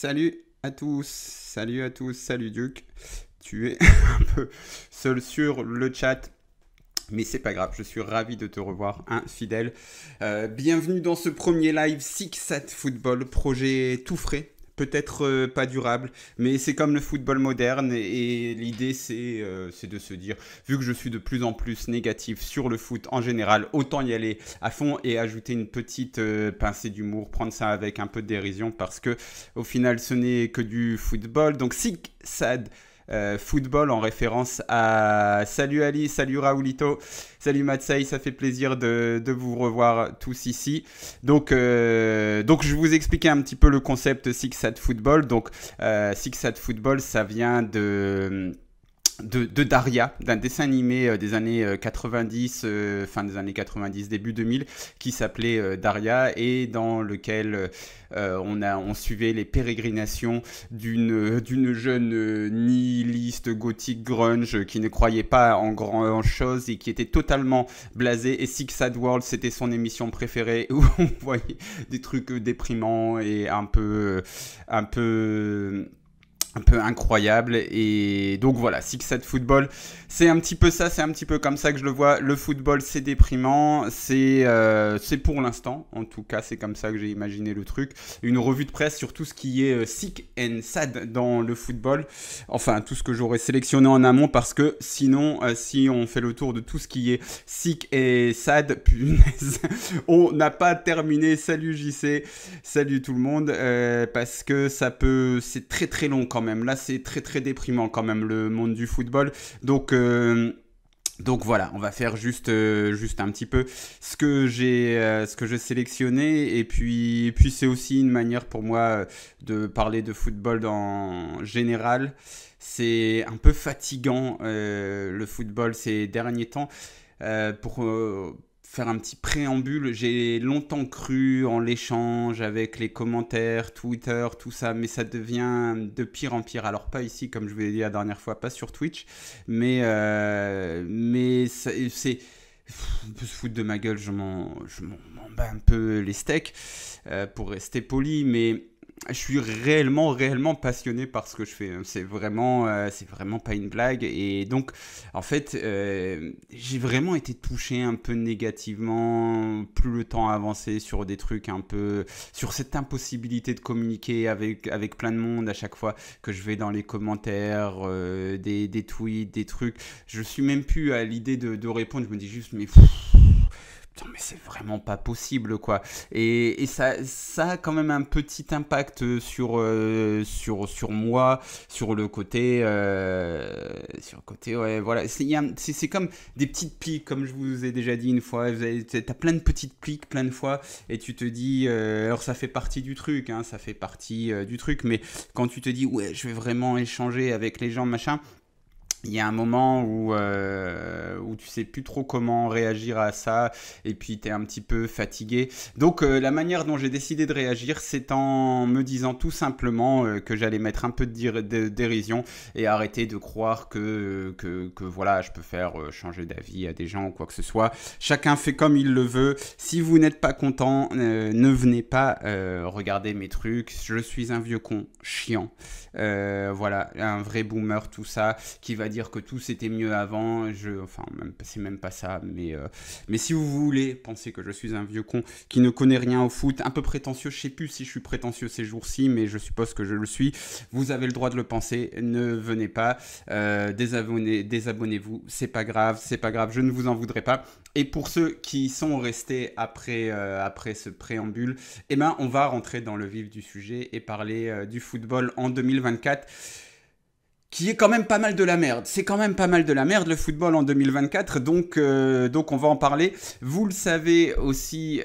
Salut à tous, salut Duke. Tu es un peu seul sur le chat, mais c'est pas grave, je suis ravi de te revoir, un fidèle. Bienvenue dans ce premier live Six Football, projet tout frais. Peut-être pas durable, mais c'est comme le football moderne et l'idée c'est de se dire, vu que je suis de plus en plus négatif sur le foot en général, autant y aller à fond et ajouter une petite pincée d'humour, prendre ça avec un peu de dérision parce que au final ce n'est que du football. Donc Sick Sad Football en référence à salut Ali, salut Raoulito, salut Matsai, ça fait plaisir de vous revoir tous ici. Donc je vais vous expliquer un petit peu le concept Six Sad Football. Donc Six Sad Football, ça vient de Daria, d'un dessin animé des années 90, fin des années 90, début 2000, qui s'appelait Daria et dans lequel on suivait les pérégrinations d'une jeune nihiliste gothique grunge qui ne croyait pas en grand chose et qui était totalement blasée. Et Six Sad World, c'était son émission préférée où on voyait des trucs déprimants et un peu incroyable. Et donc voilà, Six Sad Football, c'est un petit peu ça, c'est un petit peu comme ça que je le vois. Le football, c'est déprimant, c'est pour l'instant, en tout cas, c'est comme ça que j'ai imaginé le truc. Une revue de presse sur tout ce qui est sick and sad dans le football. Enfin, tout ce que j'aurais sélectionné en amont, parce que sinon, si on fait le tour de tout ce qui est sick et sad, punaise, on n'a pas terminé. Salut JC, salut tout le monde, parce que c'est très très long quand même. Là, c'est très très déprimant quand même le monde du football. Donc voilà, on va faire juste un petit peu ce que j'ai sélectionné et puis c'est aussi une manière pour moi de parler de football en général. C'est un peu fatigant le football ces derniers temps. Pour faire un petit préambule, j'ai longtemps cru en l'échange avec les commentaires, Twitter, tout ça, mais ça devient de pire en pire. Alors pas ici, comme je vous l'ai dit la dernière fois, pas sur Twitch, mais c'est on peut se foutre de ma gueule, je m'en bats un peu les steaks pour rester poli, mais je suis réellement passionné par ce que je fais. C'est vraiment pas une blague. Et donc, en fait, j'ai vraiment été touché un peu négativement. Plus le temps avançait sur des trucs un peu, sur cette impossibilité de communiquer avec plein de monde à chaque fois que je vais dans les commentaires, des tweets, des trucs. Je suis même plus à l'idée de répondre. Je me dis juste, mais putain, mais c'est vraiment pas possible, quoi. Et ça a quand même un petit impact sur moi, sur le côté, ouais, voilà. C'est comme des petites piques, comme je vous ai déjà dit une fois. T'as plein de petites piques, plein de fois, et tu te dis, alors ça fait partie du truc, hein, ça fait partie du truc, mais quand tu te dis, ouais, je vais vraiment échanger avec les gens, machin. Il y a un moment où tu sais plus trop comment réagir à ça et puis tu es un petit peu fatigué. Donc la manière dont j'ai décidé de réagir, c'est en me disant tout simplement que j'allais mettre un peu de dérision et arrêter de croire que voilà, je peux faire changer d'avis à des gens ou quoi que ce soit. Chacun fait comme il le veut. Si vous n'êtes pas content, ne venez pas regarder mes trucs. Je suis un vieux con chiant. Voilà, un vrai boomer, tout ça, qui va dire que tout c'était mieux avant. C'est même pas ça, mais si vous voulez penser que je suis un vieux con qui ne connaît rien au foot, un peu prétentieux, je sais plus si je suis prétentieux ces jours-ci, mais je suppose que je le suis. Vous avez le droit de le penser, ne venez pas, désabonnez-vous, c'est pas grave, je ne vous en voudrais pas. Et pour ceux qui sont restés après ce préambule, eh ben, on va rentrer dans le vif du sujet et parler du football en 2024, qui est quand même pas mal de la merde. C'est quand même pas mal de la merde, le football en 2024, donc on va en parler. Vous le savez aussi,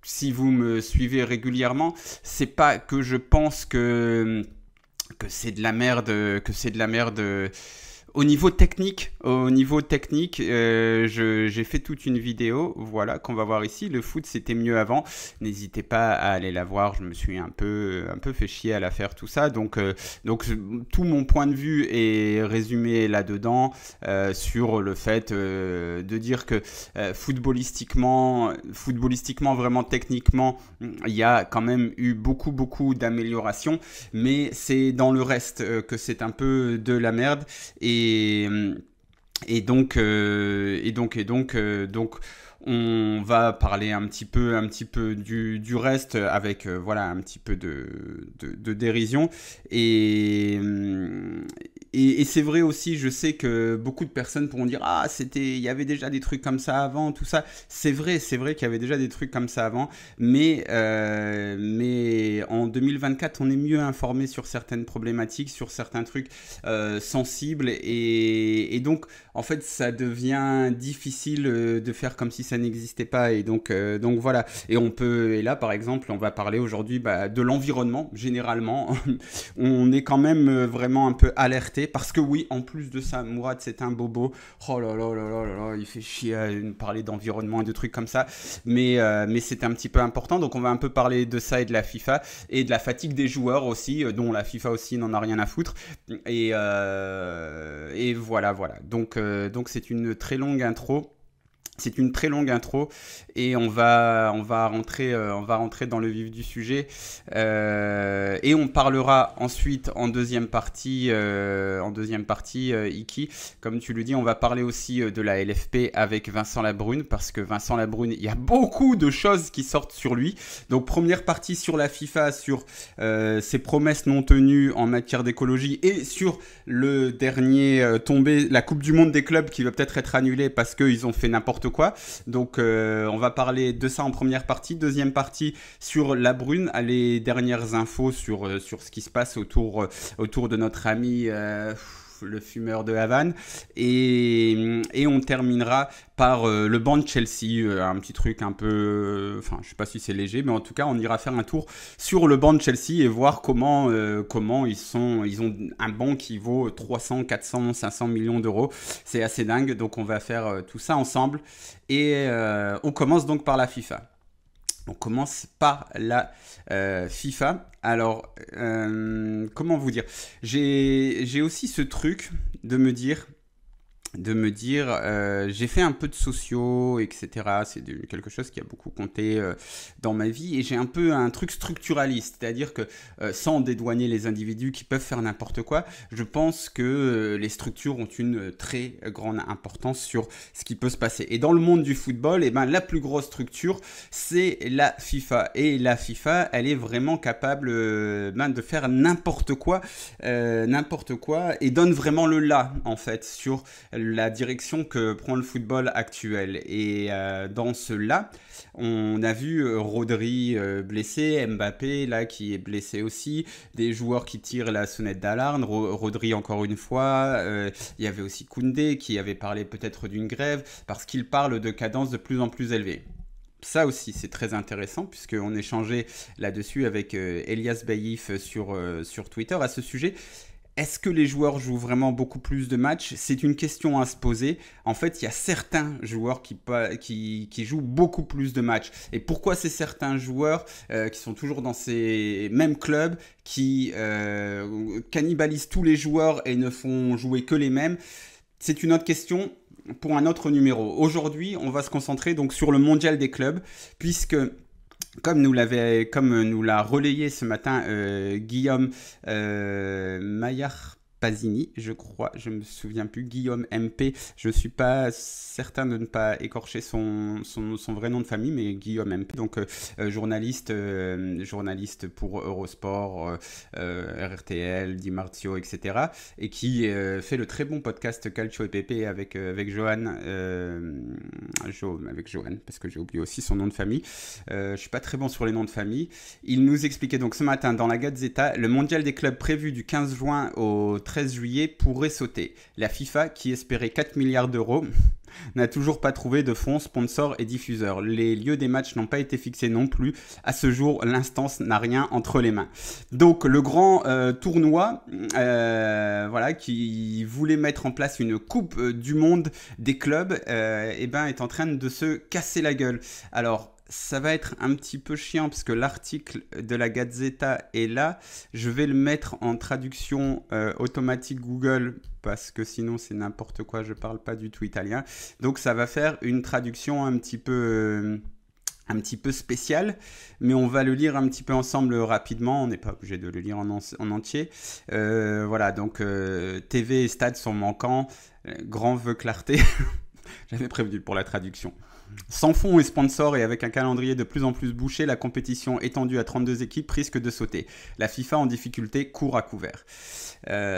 si vous me suivez régulièrement, c'est pas que je pense que c'est de la merde, Au niveau technique, j'ai fait toute une vidéo, voilà, qu'on va voir ici. Le foot, c'était mieux avant. N'hésitez pas à aller la voir. Je me suis un peu fait chier à la faire, tout ça. Donc, tout mon point de vue est résumé là-dedans sur le fait de dire que footballistiquement, vraiment techniquement, il y a quand même eu beaucoup d'améliorations. Mais c'est dans le reste que c'est un peu de la merde. Donc on va parler un petit peu du reste avec voilà un petit peu de dérision et c'est vrai aussi, je sais que beaucoup de personnes pourront dire ah il y avait déjà des trucs comme ça avant, tout ça. C'est vrai qu'il y avait déjà des trucs comme ça avant, mais en 2024 on est mieux informé sur certaines problématiques, sur certains trucs sensibles et donc en fait ça devient difficile de faire comme si ça n'existait pas et donc voilà. Et là par exemple on va parler aujourd'hui de l'environnement généralement. On est quand même vraiment un peu alerté parce que oui, en plus de ça, Mourad c'est un bobo. Oh là là là là là là, il fait chier à parler d'environnement et de trucs comme ça. Mais c'est un petit peu important. Donc on va un peu parler de ça et de la FIFA et de la fatigue des joueurs aussi, dont la FIFA aussi n'en a rien à foutre. Et voilà. Donc c'est une très longue intro. Et on va rentrer dans le vif du sujet et on parlera ensuite en deuxième partie Iki, comme tu le dis, on va parler aussi de la LFP avec Vincent Labrune parce que Vincent Labrune, il y a beaucoup de choses qui sortent sur lui. Donc première partie sur la FIFA, sur ses promesses non tenues en matière d'écologie et sur le dernier tombé, la Coupe du Monde des clubs qui va peut-être être annulée parce qu'ils ont fait n'importe quoi. Donc on va parler de ça en première partie. Deuxième partie sur Labrune, les dernières infos sur ce qui se passe autour de notre ami le fumeur de Havane et on terminera par le banc de Chelsea, un petit truc un peu, enfin je sais pas si c'est léger, mais en tout cas on ira faire un tour sur le banc de Chelsea et voir comment ils ont un banc qui vaut 300, 400, 500 millions d'euros. C'est assez dingue, donc on va faire tout ça ensemble et on commence donc par la FIFA. On commence par la FIFA. Alors, comment vous dire ? J'ai aussi ce truc de me dire, j'ai fait un peu de sociaux, etc. C'est quelque chose qui a beaucoup compté dans ma vie et j'ai un peu un truc structuraliste, c'est-à-dire que sans dédouaner les individus qui peuvent faire n'importe quoi, je pense que les structures ont une très grande importance sur ce qui peut se passer. Et dans le monde du football, la plus grosse structure, c'est la FIFA. Et la FIFA, elle est vraiment capable de faire n'importe quoi et donne vraiment le là, en fait, sur la direction que prend le football actuel. Et dans cela, on a vu Rodri blessé, Mbappé là qui est blessé aussi, des joueurs qui tirent la sonnette d'alarme, Rodri encore une fois, il y avait aussi Koundé qui avait parlé peut-être d'une grève parce qu'il parle de cadence de plus en plus élevée. Ça aussi, c'est très intéressant puisqu'on échangeait là-dessus avec Elias Baïf sur Twitter à ce sujet. Est-ce que les joueurs jouent vraiment beaucoup plus de matchs ? C'est une question à se poser. En fait, il y a certains joueurs qui jouent beaucoup plus de matchs. Et pourquoi c'est certains joueurs qui sont toujours dans ces mêmes clubs, qui cannibalisent tous les joueurs et ne font jouer que les mêmes ? C'est une autre question pour un autre numéro. Aujourd'hui, on va se concentrer donc sur le mondial des clubs, puisque comme nous l'a relayé ce matin Guillaume Maillard Pasini, je crois, je me souviens plus, Guillaume MP, je suis pas certain de ne pas écorcher son vrai nom de famille, mais Guillaume MP, donc journaliste pour Eurosport, RTL, Di Marzio, etc. et qui fait le très bon podcast Calcio et Pepe avec Johan, parce que j'ai oublié aussi son nom de famille. Je suis pas très bon sur les noms de famille. Il nous expliquait donc ce matin dans la Gazzetta, le mondial des clubs prévu du 15 juin au 13 juillet pourrait sauter. La FIFA, qui espérait 4 milliards d'euros, n'a toujours pas trouvé de fonds, sponsors et diffuseurs. Les lieux des matchs n'ont pas été fixés non plus. À ce jour, l'instance n'a rien entre les mains. Donc le grand tournoi, voilà, qui voulait mettre en place une coupe du monde des clubs, est en train de se casser la gueule. Alors, ça va être un petit peu chiant parce que l'article de la Gazzetta est là. Je vais le mettre en traduction automatique Google parce que sinon c'est n'importe quoi, je parle pas du tout italien. Donc ça va faire une traduction un petit peu spéciale, mais on va le lire un petit peu ensemble rapidement. On n'est pas obligé de le lire en entier. Voilà, donc TV et stade sont manquants. Grand veut clarté. J'avais prévenu pour la traduction. Sans fonds et sponsors et avec un calendrier de plus en plus bouché, la compétition étendue à 32 équipes risque de sauter. La FIFA en difficulté court à couvert.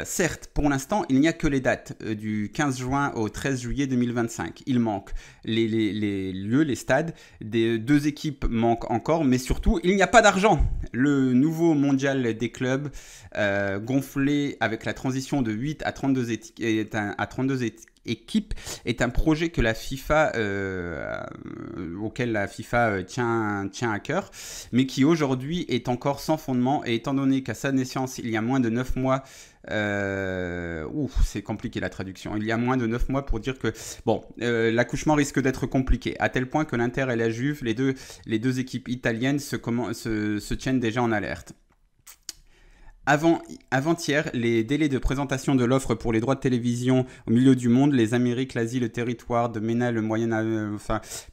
Certes, pour l'instant, il n'y a que les dates du 15 juin au 13 juillet 2025. Il manque les lieux, les stades. Des deux équipes manquent encore, mais surtout, il n'y a pas d'argent. Le nouveau mondial des clubs, gonflé avec la transition de 8 à 32 équipe est un projet que la FIFA, auquel la FIFA tient à cœur, mais qui aujourd'hui est encore sans fondement. Et étant donné qu'à sa naissance, il y a moins de 9 mois, c'est compliqué la traduction. Il y a moins de 9 mois pour dire que l'accouchement risque d'être compliqué, à tel point que l'Inter et la Juve, les deux équipes italiennes se tiennent déjà en alerte. Avant-hier, les délais de présentation de l'offre pour les droits de télévision au milieu du monde, les Amériques, l'Asie, le territoire de MENA, le Moyen-Orient,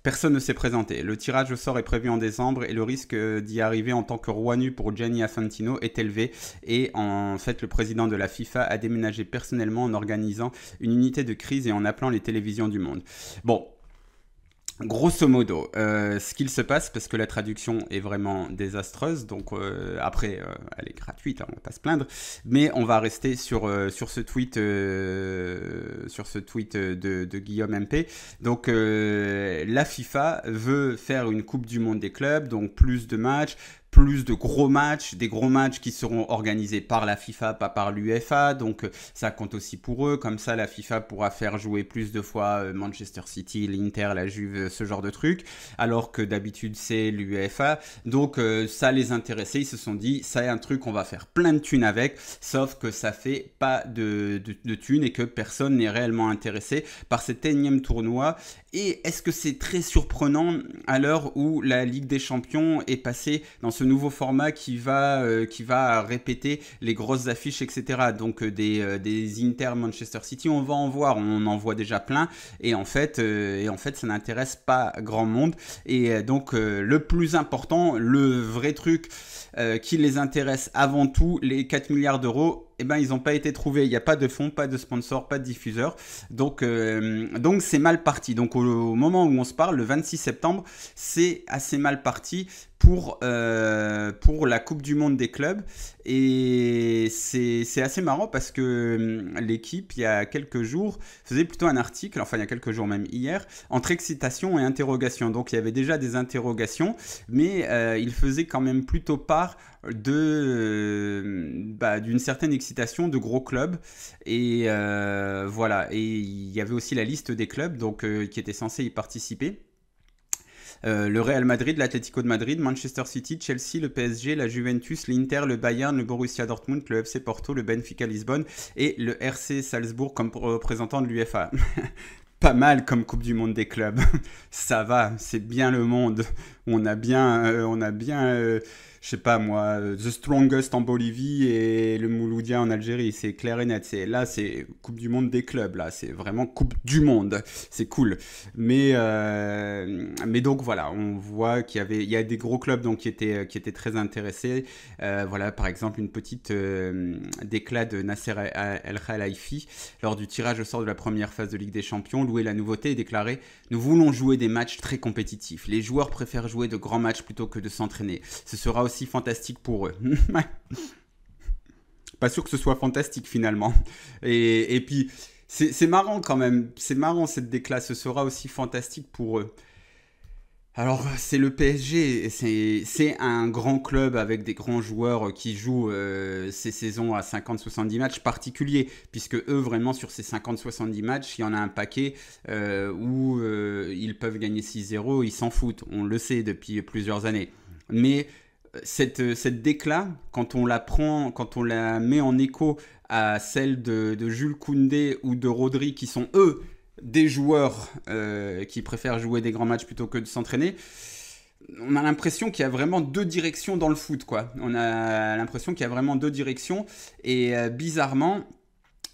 personne ne s'est présenté. Le tirage au sort est prévu en décembre et le risque d'y arriver en tant que roi nu pour Gianni Infantino est élevé. Et en fait, le président de la FIFA a déménagé personnellement en organisant une unité de crise et en appelant les télévisions du monde. Bon. Grosso modo, ce qu'il se passe, parce que la traduction est vraiment désastreuse, donc après, elle est gratuite, hein, on va pas se plaindre, mais on va rester sur ce tweet, de Guillaume MP. Donc, la FIFA veut faire une Coupe du Monde des clubs, donc plus de matchs, plus de gros matchs, des gros matchs qui seront organisés par la FIFA, pas par l'UEFA, donc ça compte aussi pour eux, comme ça la FIFA pourra faire jouer plus de fois Manchester City, l'Inter, la Juve, ce genre de trucs, alors que d'habitude c'est l'UEFA, donc ça les intéressait, ils se sont dit, ça est un truc, on va faire plein de thunes avec, sauf que ça fait pas de thunes et que personne n'est réellement intéressé par cet énième tournoi. Et est-ce que c'est très surprenant à l'heure où la Ligue des Champions est passée dans ce nouveau format qui va répéter les grosses affiches, etc. Donc des Inter, Manchester City, on va en voir, on en voit déjà plein. Et en fait, ça n'intéresse pas grand monde. Et donc le plus important, le vrai truc qui les intéresse avant tout, les 4 milliards d'euros, ils n'ont pas été trouvés. Il n'y a pas de fonds, pas de sponsors, pas de diffuseurs. Donc c'est mal parti. Donc au moment où on se parle, le 26 septembre, c'est assez mal parti pour la Coupe du Monde des clubs. Et c'est assez marrant parce que l'équipe, il y a quelques jours, faisait plutôt un article, enfin il y a quelques jours même hier, entre excitation et interrogation. Donc il y avait déjà des interrogations, mais il faisait quand même plutôt part d'une certaine excitation de gros clubs. Et voilà. Et il y avait aussi la liste des clubs donc, qui étaient censés y participer. Le Real Madrid, l'Atlético de Madrid, Manchester City, Chelsea, le PSG, la Juventus, l'Inter, le Bayern, le Borussia Dortmund, le FC Porto, le Benfica Lisbonne et le RC Salzbourg comme représentant de l'UEFA. Pas mal comme Coupe du Monde des clubs. Ça va, c'est bien le monde. On a bien je sais pas moi, The Strongest en Bolivie et le Mouloudia en Algérie. C'est clair et net. Là, c'est Coupe du Monde des clubs. Là, c'est vraiment Coupe du Monde. C'est cool. Mais donc voilà, on voit il y a des gros clubs donc, qui étaient très intéressés. Voilà, par exemple, une petite déclat de Nasser El Khelaifi lors du tirage au sort de la première phase de Ligue des Champions. Loué la nouveauté et déclaré « Nous voulons jouer des matchs très compétitifs. Les joueurs préfèrent jouer de grands matchs plutôt que de s'entraîner. Ce sera aussi fantastique pour eux. » Pas sûr que ce soit fantastique finalement. Et puis, c'est marrant quand même. C'est marrant cette déclat. Ce sera aussi fantastique pour eux. Alors, c'est le PSG, c'est un grand club avec des grands joueurs qui jouent ces saisons à 50-70 matchs particuliers, puisque eux, vraiment, sur ces 50-70 matchs, il y en a un paquet où ils peuvent gagner 6-0, ils s'en foutent, on le sait depuis plusieurs années. Mais cette déclat, quand on la prend, quand on la met en écho à celle de Jules Koundé ou de Rodri, qui sont eux des joueurs qui préfèrent jouer des grands matchs plutôt que de s'entraîner, on a l'impression qu'il y a vraiment deux directions dans le foot, quoi. On a l'impression qu'il y a vraiment deux directions et bizarrement,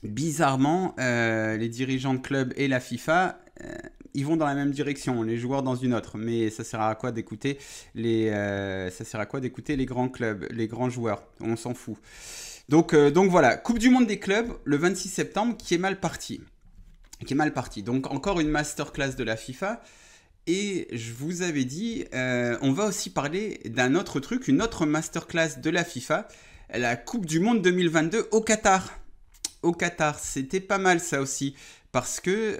les dirigeants de club et la FIFA, ils vont dans la même direction, les joueurs dans une autre. Mais ça sert à quoi d'écouter ça sert à quoi d'écouter les grands clubs, les grands joueurs? On s'en fout. Donc voilà, Coupe du Monde des clubs, le 26 septembre, qui est mal parti. Donc encore une masterclass de la FIFA. Et je vous avais dit, on va aussi parler d'un autre truc, une autre masterclass de la FIFA, la Coupe du Monde 2022 au Qatar. Au Qatar, c'était pas mal ça aussi, parce que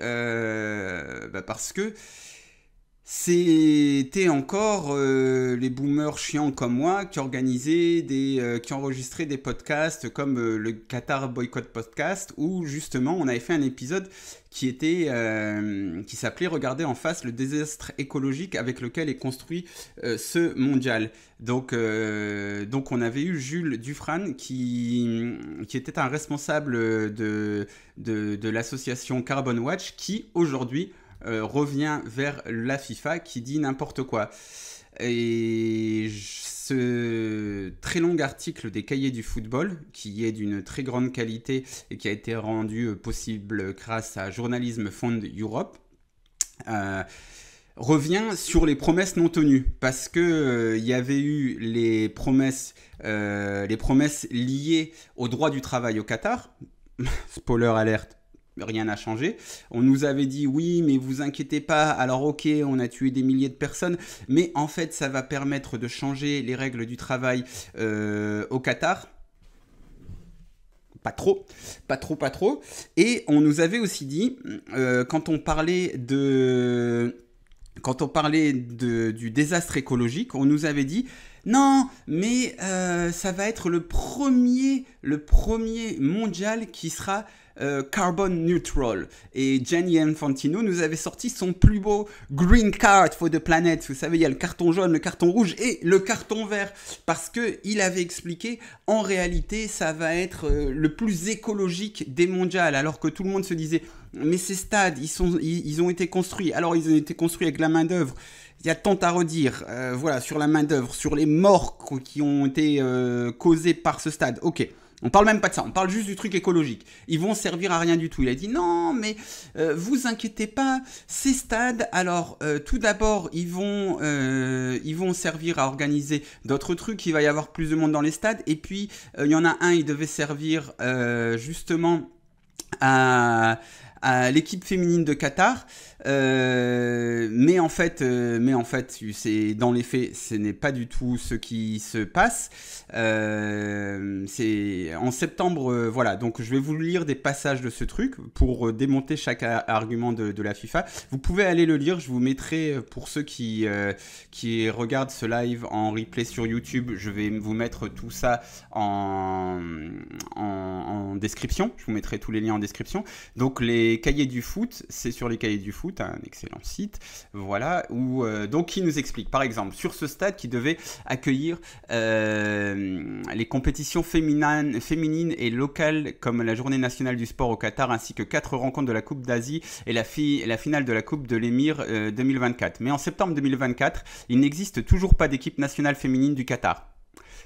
c'était encore les boomers chiants comme moi qui qui enregistraient des podcasts comme le Qatar Boycott Podcast, où justement on avait fait un épisode qui s'appelait Regarder en face le désastre écologique avec lequel est construit ce mondial. Donc on avait eu Jules Dufrane qui était un responsable de l'association Carbon Watch, qui aujourd'hui revient vers la FIFA, qui dit n'importe quoi. Et ce très long article des Cahiers du football, qui est d'une très grande qualité et qui a été rendu possible grâce à Journalism Fund Europe, revient sur les promesses non tenues, parce que il y avait eu les promesses liées au droit du travail au Qatar. Spoiler alerte, rien n'a changé. On nous avait dit oui, mais vous inquiétez pas, alors ok, on a tué des milliers de personnes, mais en fait ça va permettre de changer les règles du travail au Qatar. Pas trop. Et on nous avait aussi dit, quand on parlait du désastre écologique, on nous avait dit non, mais ça va être le premier mondial qui sera carbon neutral. Et Gianni Infantino nous avait sorti son plus beau green card for the planet. Vous savez, il y a le carton jaune, le carton rouge et le carton vert, parce que il avait expliqué en réalité ça va être le plus écologique des mondiales, alors que tout le monde se disait mais ces stades ils ont été construits, alors ils ont été construits avec la main d'œuvre. Il y a tant à redire, voilà, sur la main d'œuvre, sur les morts qui ont été causés par ce stade. Ok. On parle même pas de ça, on parle juste du truc écologique. Ils vont servir à rien du tout. Il a dit non, mais vous inquiétez pas, ces stades, alors tout d'abord, ils vont servir à organiser d'autres trucs. Il va y avoir plus de monde dans les stades. Et puis, il y en a un, il devait servir justement à l'équipe féminine de Qatar, mais en fait, c'est dans les faits, ce n'est pas du tout ce qui se passe. C'est en septembre, voilà. Donc, je vais vous lire des passages de ce truc pour démonter chaque argument de la FIFA. Vous pouvez aller le lire. Je vous mettrai, pour ceux qui regardent ce live en replay sur YouTube, je vais vous mettre tout ça en description. Je vous mettrai tous les liens en description. Donc, les Cahiers du foot, c'est sur les Cahiers du foot, un excellent site, voilà, où donc qui nous explique, par exemple, sur ce stade qui devait accueillir les compétitions féminines et locales comme la Journée nationale du sport au Qatar, ainsi que 4 rencontres de la Coupe d'Asie et la finale de la Coupe de l'Émir 2024. Mais en septembre 2024, il n'existe toujours pas d'équipe nationale féminine du Qatar.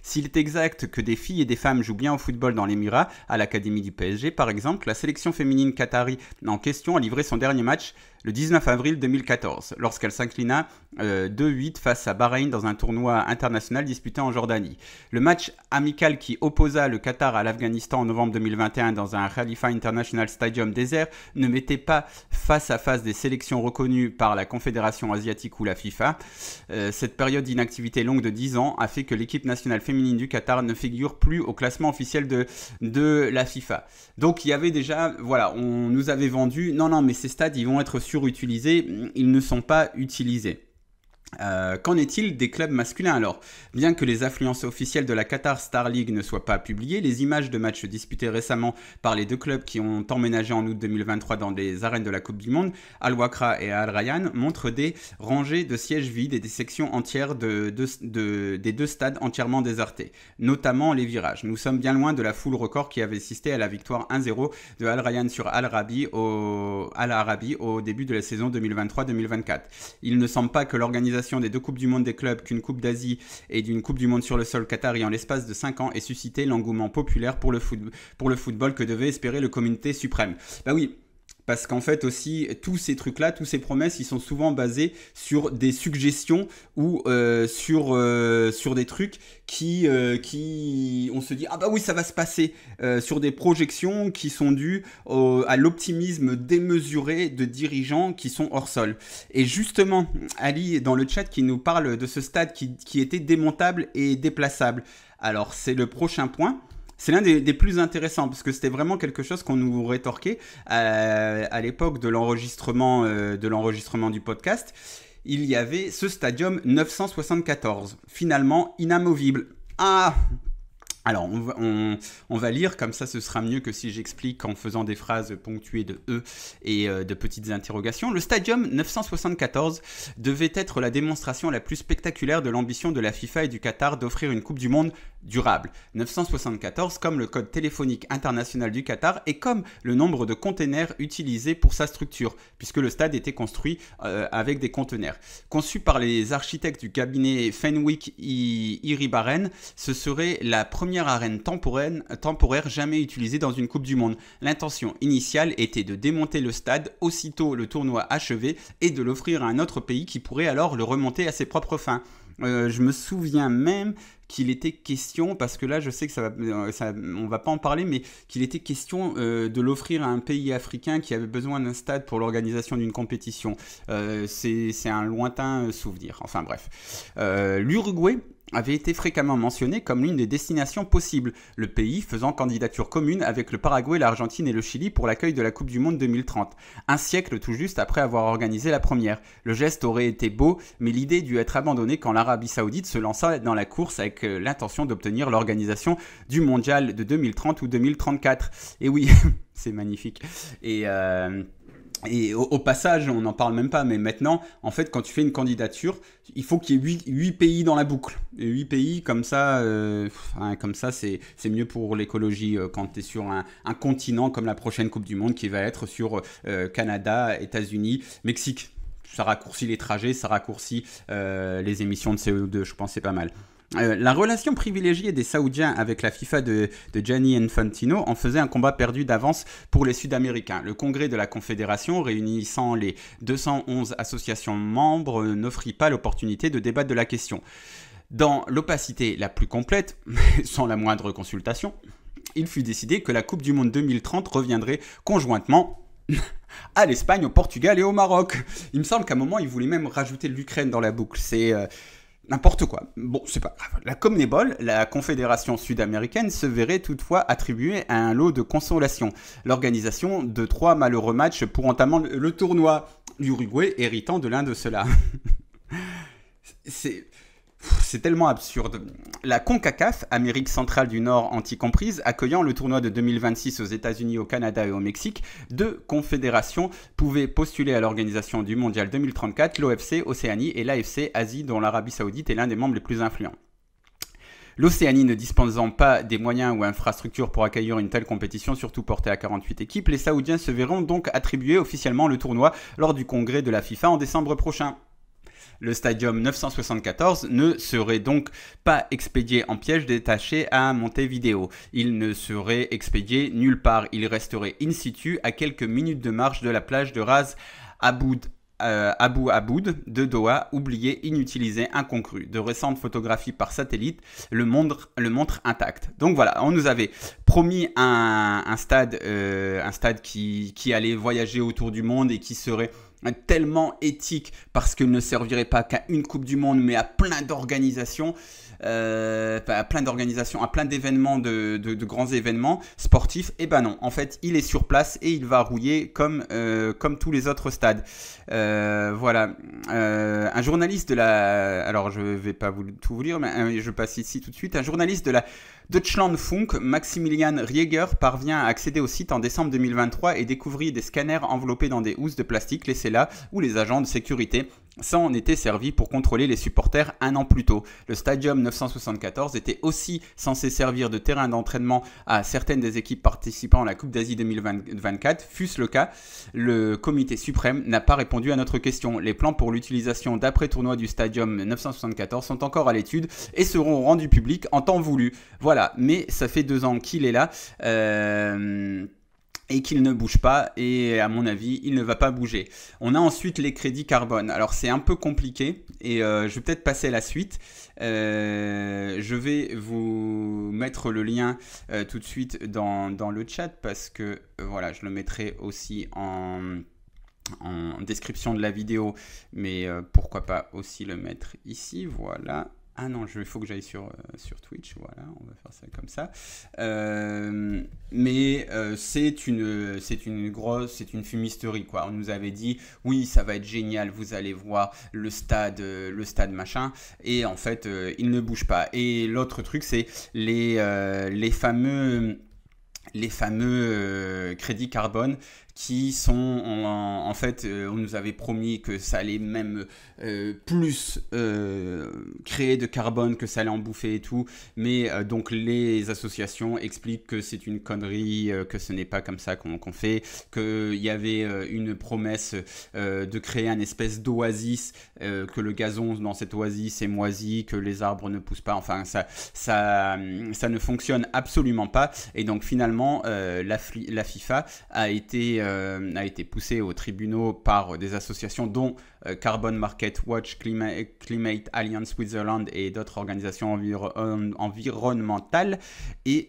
S'il est exact que des filles et des femmes jouent bien au football dans l'Émirat, à l'académie du PSG par exemple, la sélection féminine qatari en question a livré son dernier match le 19 avril 2014, lorsqu'elle s'inclina 2-8 face à Bahreïn dans un tournoi international disputé en Jordanie. Le match amical qui opposa le Qatar à l'Afghanistan en novembre 2021 dans un Khalifa International Stadium désert ne mettait pas face à face des sélections reconnues par la Confédération asiatique ou la FIFA. Cette période d'inactivité longue de 10 ans a fait que l'équipe nationale féminine du Qatar ne figure plus au classement officiel de la FIFA. Donc il y avait déjà, voilà, on nous avait vendu, non mais ces stades ils vont être surutilisés, ils ne sont pas utilisés. Qu'en est-il des clubs masculins alors? Bien que les affluences officielles de la Qatar Star League ne soient pas publiées, les images de matchs disputés récemment par les deux clubs qui ont emménagé en août 2023 dans des arènes de la Coupe du Monde, Al Wakra et Al Rayyan, montrent des rangées de sièges vides et des sections entières des deux stades entièrement désertés, notamment les virages. Nous sommes bien loin de la foule record qui avait assisté à la victoire 1-0 de Al Rayyan sur Al Arabi au début de la saison 2023-2024. Il ne semble pas que l'organisation des deux Coupes du Monde des clubs, qu'une Coupe d'Asie et d'une Coupe du Monde sur le sol qatari en l'espace de 5 ans ait suscité l'engouement populaire pour le football que devait espérer le comité suprême. Bah oui, parce qu'en fait aussi, tous ces trucs-là, tous ces promesses, ils sont souvent basés sur des suggestions ou sur des trucs qui on se dit « Ah bah oui, ça va se passer », sur des projections qui sont dues à l'optimisme démesuré de dirigeants qui sont hors sol. Et justement, Ali, dans le chat, qui nous parle de ce stade qui était démontable et déplaçable. Alors, c'est le prochain point. C'est l'un des plus intéressants parce que c'était vraiment quelque chose qu'on nous rétorquait à l'époque de l'enregistrement du podcast. Il y avait ce stadium 974, finalement inamovible. Ah! Alors, on va lire, comme ça ce sera mieux que si j'explique en faisant des phrases ponctuées de « e » et de petites interrogations. Le Stadium 974 devait être la démonstration la plus spectaculaire de l'ambition de la FIFA et du Qatar d'offrir une Coupe du Monde durable. 974 comme le code téléphonique international du Qatar et comme le nombre de containers utilisés pour sa structure, puisque le stade était construit avec des conteneurs. Conçu par les architectes du cabinet Fenwick Iribaren, ce serait la première arène temporaire jamais utilisée dans une Coupe du Monde. L'intention initiale était de démonter le stade aussitôt le tournoi achevé et de l'offrir à un autre pays qui pourrait alors le remonter à ses propres fins. Je me souviens même qu'il était question, parce que là je sais que on va pas en parler, mais qu'il était question de l'offrir à un pays africain qui avait besoin d'un stade pour l'organisation d'une compétition. C'est un lointain souvenir. Enfin bref. L'Uruguay avait été fréquemment mentionné comme l'une des destinations possibles, le pays faisant candidature commune avec le Paraguay, l'Argentine et le Chili pour l'accueil de la Coupe du Monde 2030, un siècle tout juste après avoir organisé la première. Le geste aurait été beau, mais l'idée dut être abandonnée quand l'Arabie Saoudite se lança dans la course avec l'intention d'obtenir l'organisation du Mondial de 2030 ou 2034. Et oui, c'est magnifique. Et au passage, on n'en parle même pas, mais maintenant, en fait, quand tu fais une candidature, il faut qu'il y ait 8 pays dans la boucle. Et 8 pays, comme ça, c'est mieux pour l'écologie quand tu es sur un continent comme la prochaine Coupe du Monde qui va être sur Canada, États-Unis, Mexique. Ça raccourcit les trajets, ça raccourcit les émissions de CO2, je pense que c'est pas mal. La relation privilégiée des Saoudiens avec la FIFA de Gianni Infantino en faisait un combat perdu d'avance pour les Sud-Américains. Le congrès de la Confédération, réunissant les 211 associations membres, n'offrit pas l'opportunité de débattre de la question. Dans l'opacité la plus complète, sans la moindre consultation, il fut décidé que la Coupe du Monde 2030 reviendrait conjointement à l'Espagne, au Portugal et au Maroc. Il me semble qu'à un moment, ils voulaient même rajouter l'Ukraine dans la boucle. C'est n'importe quoi. Bon, c'est pas grave. La CONMEBOL, la Confédération sud-américaine, se verrait toutefois attribuer un lot de consolation. L'organisation de 3 malheureux matchs pour entamer le tournoi. L'Uruguay héritant de l'un de ceux-là. C'est tellement absurde. La CONCACAF, Amérique centrale du Nord anti-comprise, accueillant le tournoi de 2026 aux États-Unis, au Canada et au Mexique, 2 confédérations pouvaient postuler à l'organisation du Mondial 2034, l'OFC Océanie et l'AFC Asie, dont l'Arabie Saoudite est l'un des membres les plus influents. L'Océanie ne disposant pas des moyens ou infrastructures pour accueillir une telle compétition, surtout portée à 48 équipes, les Saoudiens se verront donc attribuer officiellement le tournoi lors du congrès de la FIFA en décembre prochain. Le Stadium 974 ne serait donc pas expédié en piège détaché à Montevideo. Il ne serait expédié nulle part. Il resterait in situ à quelques minutes de marche de la plage de Ras Abu Aboud de Doha, oublié, inutilisé, inconclu. De récentes photographies par satellite le montrent intact. Donc voilà, on nous avait promis un stade qui allait voyager autour du monde et qui serait tellement éthique parce qu'il ne servirait pas qu'à une Coupe du Monde, mais à plein d'organisations. À plein d'événements, de grands événements sportifs, et ben non, en fait il est sur place et il va rouiller comme tous les autres stades. Voilà, un journaliste de la, alors je vais pas tout vous lire, mais je passe ici tout de suite. Un journaliste de la Deutschlandfunk, Maximilian Rieger, parvient à accéder au site en décembre 2023 et découvrit des scanners enveloppés dans des housses de plastique laissés là où les agents de sécurité s'en étaient servis pour contrôler les supporters un an plus tôt. Le Stadium 974 était aussi censé servir de terrain d'entraînement à certaines des équipes participant à la Coupe d'Asie 2024. Fût-ce le cas, le comité suprême n'a pas répondu à notre question. Les plans pour l'utilisation d'après-tournoi du Stadium 974 sont encore à l'étude et seront rendus publics en temps voulu. Voilà, mais ça fait 2 ans qu'il est là. Et qu'il ne bouge pas, et à mon avis, il ne va pas bouger. On a ensuite les crédits carbone. Alors c'est un peu compliqué, et je vais peut-être passer à la suite. Je vais vous mettre le lien tout de suite dans le chat, parce que voilà, je le mettrai aussi en description de la vidéo, mais pourquoi pas aussi le mettre ici, voilà. Ah non, il faut que j'aille sur Twitch, voilà, on va faire ça comme ça. Mais c'est une fumisterie, quoi. On nous avait dit, oui, ça va être génial, vous allez voir le stade machin, et en fait, il ne bouge pas. Et l'autre truc, c'est les fameux crédits carbone qui sont en fait, on nous avait promis que ça allait même plus créer de carbone, que ça allait en bouffer et tout, mais donc les associations expliquent que c'est une connerie, que ce n'est pas comme ça qu'on fait, qu'il y avait une promesse de créer un espèce d'oasis, que le gazon dans cette oasis est moisi, que les arbres ne poussent pas, enfin ça ne fonctionne absolument pas, et donc finalement la FIFA a été poussée aux tribunaux par des associations dont Carbon Market Watch, Climate Alliance Switzerland et d'autres organisations environnementales, et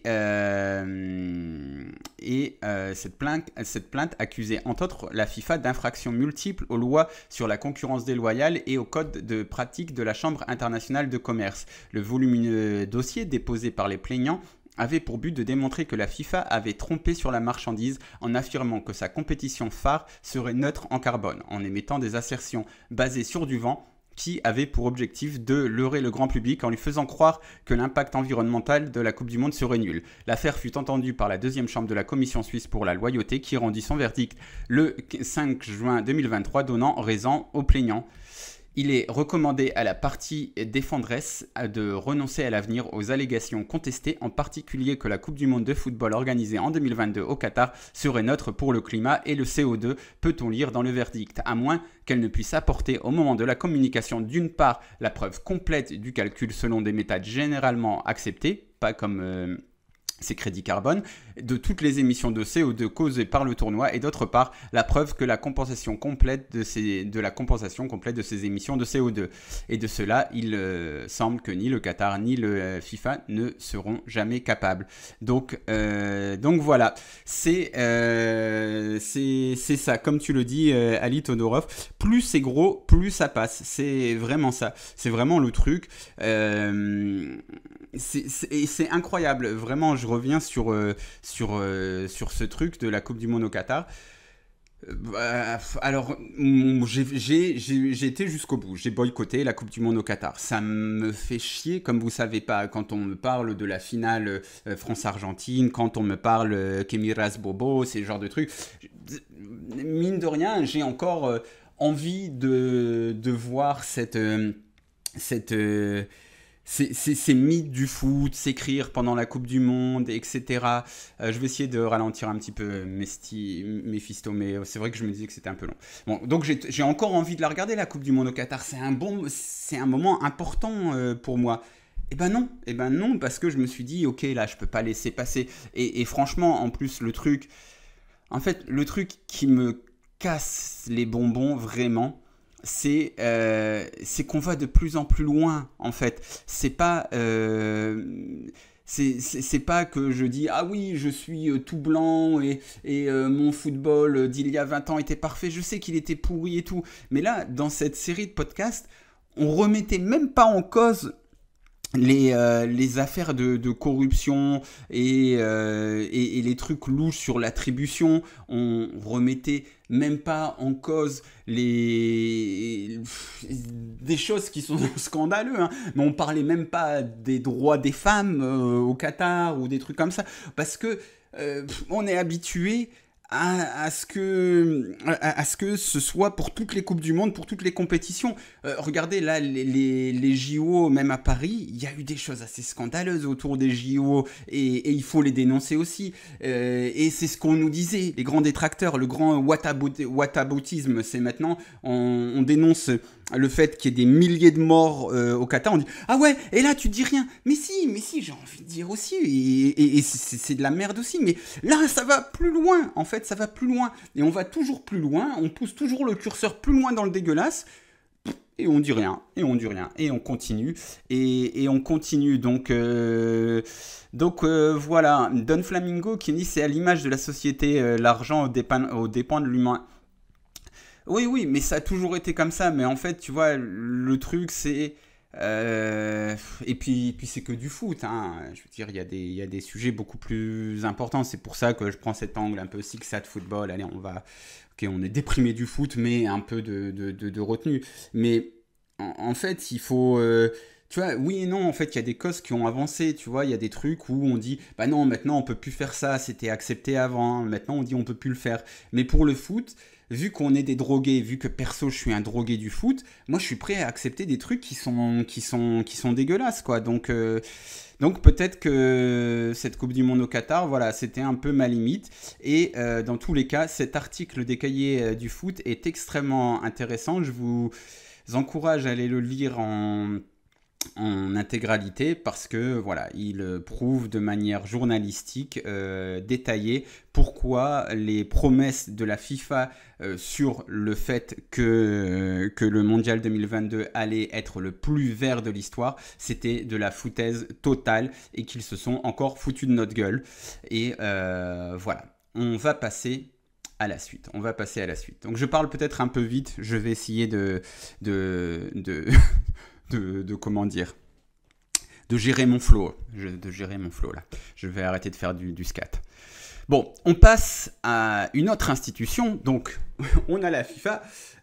cette plainte accusait entre autres la FIFA d'infractions multiples aux lois sur la concurrence déloyale et au code de pratique de la Chambre internationale de commerce. Le volumineux dossier déposé par les plaignants avait pour but de démontrer que la FIFA avait trompé sur la marchandise en affirmant que sa compétition phare serait neutre en carbone, en émettant des assertions basées sur du vent qui avaient pour objectif de leurrer le grand public en lui faisant croire que l'impact environnemental de la Coupe du Monde serait nul. L'affaire fut entendue par la deuxième chambre de la Commission suisse pour la loyauté qui rendit son verdict le 5 juin 2023, donnant raison aux plaignants. Il est recommandé à la partie défenderesse de renoncer à l'avenir aux allégations contestées, en particulier que la Coupe du Monde de football organisée en 2022 au Qatar serait neutre pour le climat et le CO2, peut-on lire dans le verdict, à moins qu'elle ne puisse apporter au moment de la communication d'une part la preuve complète du calcul selon des méthodes généralement acceptées, pas comme ces crédits carbone, de toutes les émissions de CO2 causées par le tournoi, et d'autre part la preuve que la compensation complète de ces émissions de CO2. Et de cela, il semble que ni le Qatar ni le FIFA ne seront jamais capables. Donc voilà, c'est ça, comme tu le dis, Ali Todorov, plus c'est gros, plus ça passe. C'est vraiment ça. C'est vraiment le truc. C'est incroyable, vraiment. Je reviens sur ce truc de la Coupe du Monde au Qatar. Alors, j'ai été jusqu'au bout. J'ai boycotté la Coupe du Monde au Qatar. Ça me fait chier, comme vous savez pas, quand on me parle de la finale France-Argentine, quand on me parle Kemiras Bobo, ces genres de trucs. Mine de rien, j'ai encore envie de voir ces mythes du foot s'écrire pendant la Coupe du Monde, etc. Je vais essayer de ralentir un petit peu Mephisto, mais c'est vrai que je me disais que c'était un peu long. Bon, donc j'ai encore envie de la regarder, la Coupe du Monde au Qatar. C'est un moment important pour moi. Eh ben non, parce que je me suis dit, ok, là, je peux pas laisser passer. Et franchement, en plus, le truc qui me casse les bonbons, vraiment, c'est qu'on va de plus en plus loin, en fait. C'est pas C'est pas que je dis ah oui je suis tout blanc et mon football d'il y a 20 ans était parfait, je sais qu'il était pourri et tout, mais là dans cette série de podcasts on remettait même pas en cause les affaires de corruption et les trucs louches sur l'attribution. On remettait même pas en cause des choses qui sont scandaleuses, hein. Mais on parlait même pas des droits des femmes au Qatar ou des trucs comme ça, parce que on est habitué à ce que ce soit pour toutes les Coupes du Monde, pour toutes les compétitions. Regardez là, les JO, même à Paris, il y a eu des choses assez scandaleuses autour des JO et il faut les dénoncer aussi. Et c'est ce qu'on nous disait, les grands détracteurs, le grand whataboutisme, c'est maintenant, on dénonce le fait qu'il y ait des milliers de morts au Qatar, on dit « Ah ouais, et là tu dis rien !» Mais si, j'ai envie de dire aussi, et c'est de la merde aussi, mais là ça va plus loin, en fait, ça va plus loin, et on va toujours plus loin, on pousse toujours le curseur plus loin dans le dégueulasse, et on dit rien, et on continue, et on continue, donc voilà, Don Flamingo qui dit « C'est à l'image de la société, l'argent aux dépens de l'humain ». Oui, mais ça a toujours été comme ça. Mais en fait, tu vois, le truc, c'est... et puis c'est que du foot, hein. Je veux dire, il y a des sujets beaucoup plus importants. C'est pour ça que je prends cet angle un peu six-sad football. Allez, on est déprimé du foot, mais un peu de retenue. Mais en fait, il faut... tu vois, oui et non, en fait, il y a des causes qui ont avancé, tu vois, il y a des trucs où on dit, bah non, maintenant on peut plus faire ça, c'était accepté avant, maintenant on dit on peut plus le faire. Mais pour le foot, vu qu'on est des drogués, vu que perso je suis un drogué du foot, moi je suis prêt à accepter des trucs qui sont dégueulasses, quoi. Donc peut-être que cette Coupe du Monde au Qatar, voilà, c'était un peu ma limite. Et dans tous les cas, cet article des cahiers du foot est extrêmement intéressant. Je vous encourage à aller le lire en intégralité parce que voilà, il prouve de manière journalistique détaillée pourquoi les promesses de la FIFA sur le fait que le Mondial 2022 allait être le plus vert de l'histoire, c'était de la foutaise totale et qu'ils se sont encore foutus de notre gueule. Et voilà, on va passer à la suite. Donc je parle peut-être un peu vite, je vais essayer de comment dire, de gérer mon flow, là. Je vais arrêter de faire du scat. Bon, on passe à une autre institution. Donc, on a la FIFA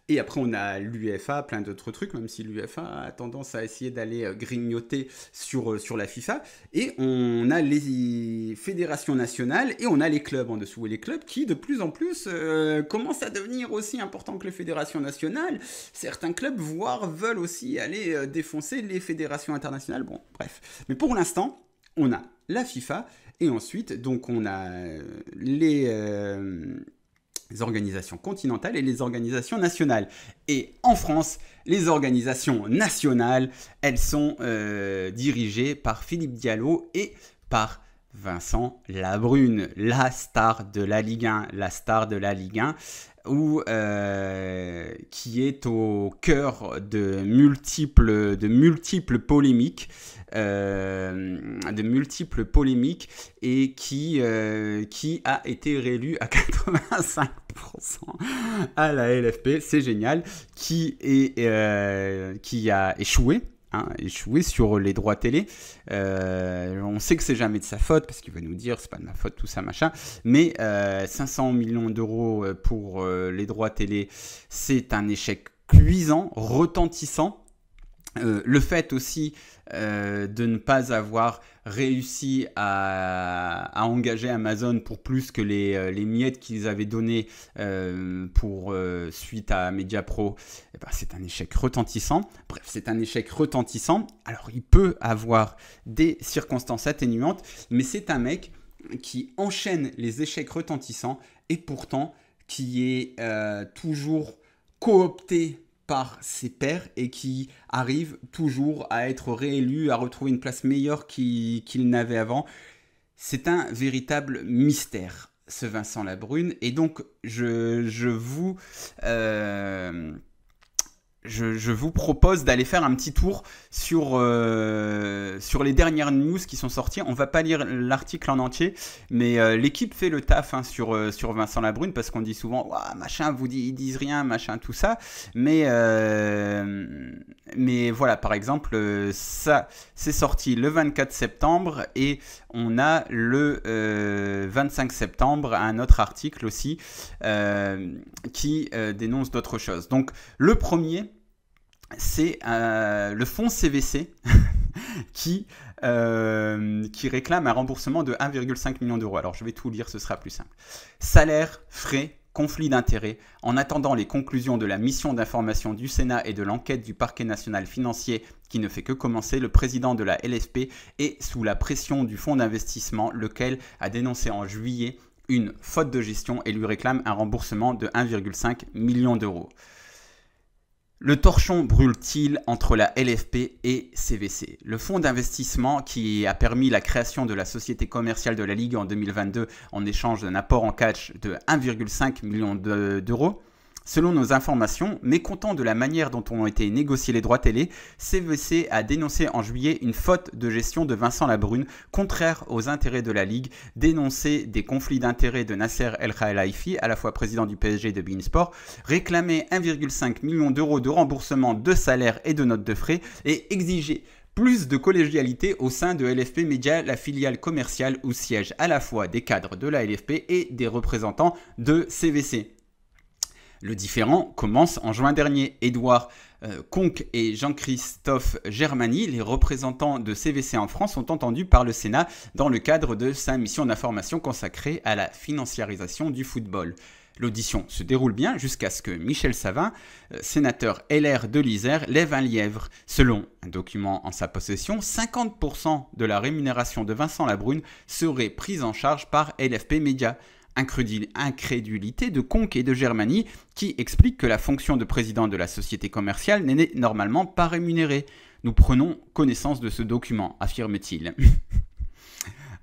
et après on a l'UEFA, plein d'autres trucs, même si l'UEFA a tendance à essayer d'aller grignoter sur la FIFA. Et on a les fédérations nationales et on a les clubs en dessous. Et les clubs qui, de plus en plus, commencent à devenir aussi importants que les fédérations nationales. Certains clubs, voire, veulent aussi aller défoncer les fédérations internationales. Bon, bref. Mais pour l'instant, on a la FIFA et ensuite, donc on a les organisations continentales et les organisations nationales. Et en France, les organisations nationales, elles sont dirigées par Philippe Diallo et par Vincent Labrune, la star de la Ligue 1, qui est au cœur de multiples polémiques, et qui a été réélu à 85% à la LFP, c'est génial, qui a échoué sur les droits télé. On sait que c'est jamais de sa faute parce qu'il va nous dire c'est pas de ma faute, tout ça machin, mais 500 millions d'euros pour les droits télé, c'est un échec cuisant, retentissant. Le fait aussi de ne pas avoir réussi à engager Amazon pour plus que les miettes qu'ils avaient données suite à Mediapro, eh ben, c'est un échec retentissant. Bref, c'est un échec retentissant. Alors, il peut avoir des circonstances atténuantes, mais c'est un mec qui enchaîne les échecs retentissants et pourtant qui est toujours coopté par ses pairs et qui arrive toujours à être réélu, à retrouver une place meilleure qu'il n'avait avant. C'est un véritable mystère, ce Vincent Labrune. Et donc, je vous je vous propose d'aller faire un petit tour sur les dernières news qui sont sorties. On ne va pas lire l'article en entier, mais l'équipe fait le taf sur Vincent Labrune, parce qu'on dit souvent machin, ils disent rien, machin, tout ça. Mais voilà, par exemple, ça c'est sorti le 24 septembre et on a le 25 septembre un autre article aussi qui dénonce d'autres choses. Donc le premier, c'est le fonds CVC qui réclame un remboursement de 1,5 million d'euros. Alors je vais tout lire, ce sera plus simple. Salaire, frais, conflit d'intérêts. En attendant les conclusions de la mission d'information du Sénat et de l'enquête du parquet national financier qui ne fait que commencer, le président de la LFP est sous la pression du fonds d'investissement, lequel a dénoncé en juillet une faute de gestion et lui réclame un remboursement de 1,5 million d'euros. Le torchon brûle-t-il entre la LFP et CVC? Le fonds d'investissement qui a permis la création de la société commerciale de la Ligue en 2022 en échange d'un apport en cash de 1,5 million d'euros. Selon nos informations, mécontent de la manière dont ont été négociés les droits télé, CVC a dénoncé en juillet une faute de gestion de Vincent Labrune, contraire aux intérêts de la Ligue, dénoncé des conflits d'intérêts de Nasser El Khelaifi, à la fois président du PSG et de beIN Sport, réclamé 1,5 million d'euros de remboursement de salaires et de notes de frais et exigé plus de collégialité au sein de LFP Média, la filiale commerciale où siègent à la fois des cadres de la LFP et des représentants de CVC. Le différend commence en juin dernier. Édouard Conque et Jean-Christophe Germany, les représentants de CVC en France, sont entendus par le Sénat dans le cadre de sa mission d'information consacrée à la financiarisation du football. L'audition se déroule bien jusqu'à ce que Michel Savin, sénateur LR de l'Isère, lève un lièvre. Selon un document en sa possession, 50% de la rémunération de Vincent Labrune serait prise en charge par LFP Média. Incrédulité de Conque et de Germany qui explique que la fonction de président de la société commerciale n'est normalement pas rémunérée. Nous prenons connaissance de ce document, affirme-t-il.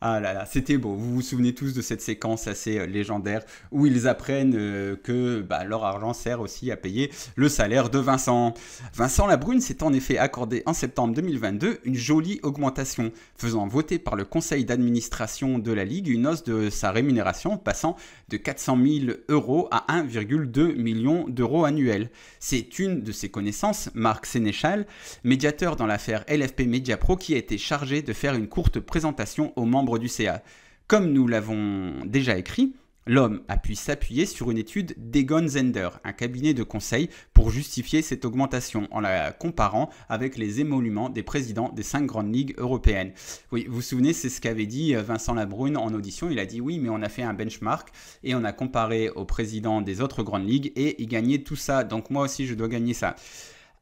Ah là là, c'était beau. Vous vous souvenez tous de cette séquence assez légendaire où ils apprennent que leur argent sert aussi à payer le salaire de Vincent. Vincent Labrune s'est en effet accordé en septembre 2022 une jolie augmentation, faisant voter par le conseil d'administration de la Ligue une hausse de sa rémunération passant de 400 000 euros à 1,2 million d'euros annuels. C'est une de ses connaissances, Marc Sénéchal, médiateur dans l'affaire LFP Media Pro, qui a été chargé de faire une courte présentation aux membres du CA. Comme nous l'avons déjà écrit, l'homme a pu s'appuyer sur une étude d'Egon Zehnder, un cabinet de conseil, pour justifier cette augmentation en la comparant avec les émoluments des présidents des 5 grandes ligues européennes. Oui, vous vous souvenez, c'est ce qu'avait dit Vincent Labrune en audition. Il a dit oui, mais on a fait un benchmark et on a comparé aux présidents des autres grandes ligues et ils gagnaient tout ça. Donc moi aussi, je dois gagner ça.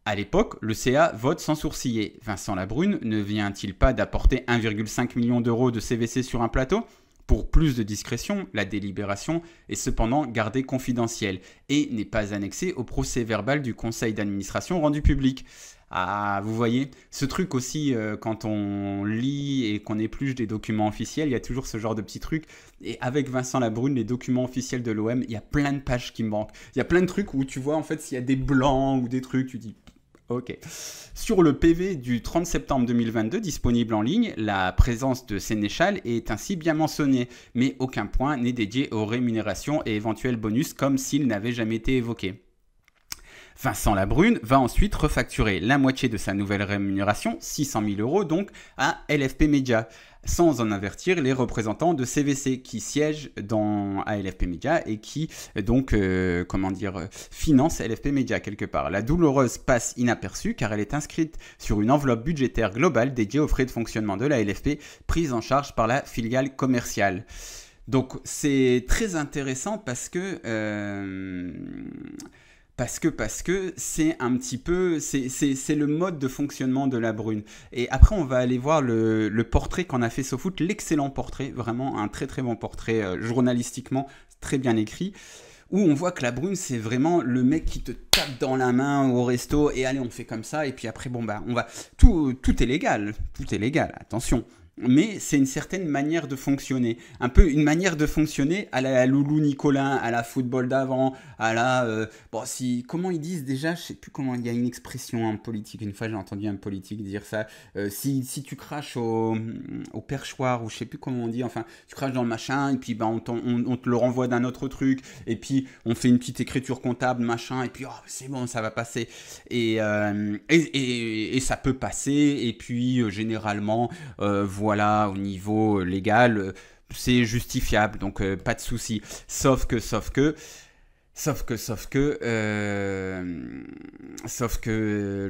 À l'époque, le CA vote sans sourciller. Vincent Labrune ne vient-il pas d'apporter 1,5 million d'euros de CVC sur un plateau ? Pour plus de discrétion, la délibération est cependant gardée confidentielle et n'est pas annexée au procès-verbal du conseil d'administration rendu public. Ah, vous voyez, ce truc aussi, quand on lit et qu'on épluche des documents officiels, il y a toujours ce genre de petits trucs. Et avec Vincent Labrune, les documents officiels de l'OM, il y a plein de pages qui me manquent. Il y a plein de trucs où tu vois, en fait, s'il y a des blancs ou des trucs, tu dis... Ok. Sur le PV du 30 septembre 2022, disponible en ligne, la présence de Sénéchal est ainsi bien mentionnée, mais aucun point n'est dédié aux rémunérations et éventuels bonus comme s'il n'avait jamais été évoqué. Vincent Labrune va ensuite refacturer la moitié de sa nouvelle rémunération, 600 000 euros donc, à LFP Média, sans en avertir les représentants de CVC qui siègent à LFP Média et qui donc finance LFP Média quelque part. La douloureuse passe inaperçue car elle est inscrite sur une enveloppe budgétaire globale dédiée aux frais de fonctionnement de la LFP prise en charge par la filiale commerciale. Donc c'est très intéressant parce que c'est un petit peu, c'est le mode de fonctionnement de Labrune. Et après, on va aller voir le portrait qu'en a fait SoFoot, l'excellent portrait, vraiment un très très bon portrait journalistiquement très bien écrit, où on voit que Labrune, c'est vraiment le mec qui te tape dans la main au resto et allez, on fait comme ça. Et puis après, on va, tout est légal, attention. mais c'est une certaine manière de fonctionner. Un peu une manière de fonctionner à la Loulou Nicolin, à la football d'avant, à la... bon, si, comment ils disent déjà, je sais plus comment, il y a une expression en politique, une fois j'ai entendu un politique dire ça, si tu craches au perchoir, ou je sais plus comment on dit, enfin, tu craches dans le machin, et puis on te le renvoie d'un autre truc, et puis on fait une petite écriture comptable, machin, et puis oh, c'est bon, ça va passer. Et ça peut passer, et puis généralement, voilà, au niveau légal, c'est justifiable, donc pas de souci. Sauf que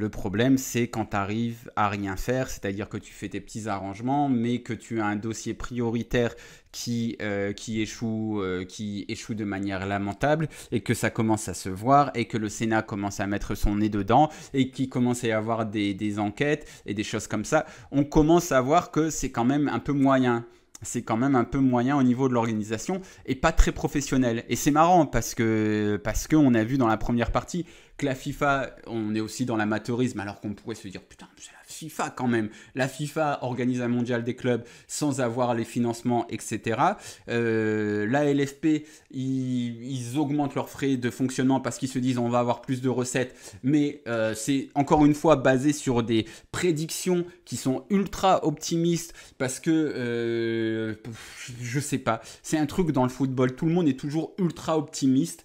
le problème, c'est quand tu arrives à rien faire, c'est-à-dire que tu fais tes petits arrangements, mais que tu as un dossier prioritaire qui échoue de manière lamentable, et que ça commence à se voir, et que le Sénat commence à mettre son nez dedans, et qu'il commence à y avoir des enquêtes et des choses comme ça. On commence à voir que c'est quand même un peu moyen. C'est quand même un peu moyen au niveau de l'organisation et pas très professionnel. Et c'est marrant parce que on a vu dans la première partie que la FIFA, on est aussi dans l'amateurisme, alors qu'on pourrait se dire putain, c'est la FIFA quand même. La FIFA organise un mondial des clubs sans avoir les financements, etc. La LFP, ils augmentent leurs frais de fonctionnement parce qu'ils se disent on va avoir plus de recettes, mais c'est encore une fois basé sur des prédictions qui sont ultra optimistes parce que je sais pas, c'est un truc dans le football, tout le monde est toujours ultra optimiste.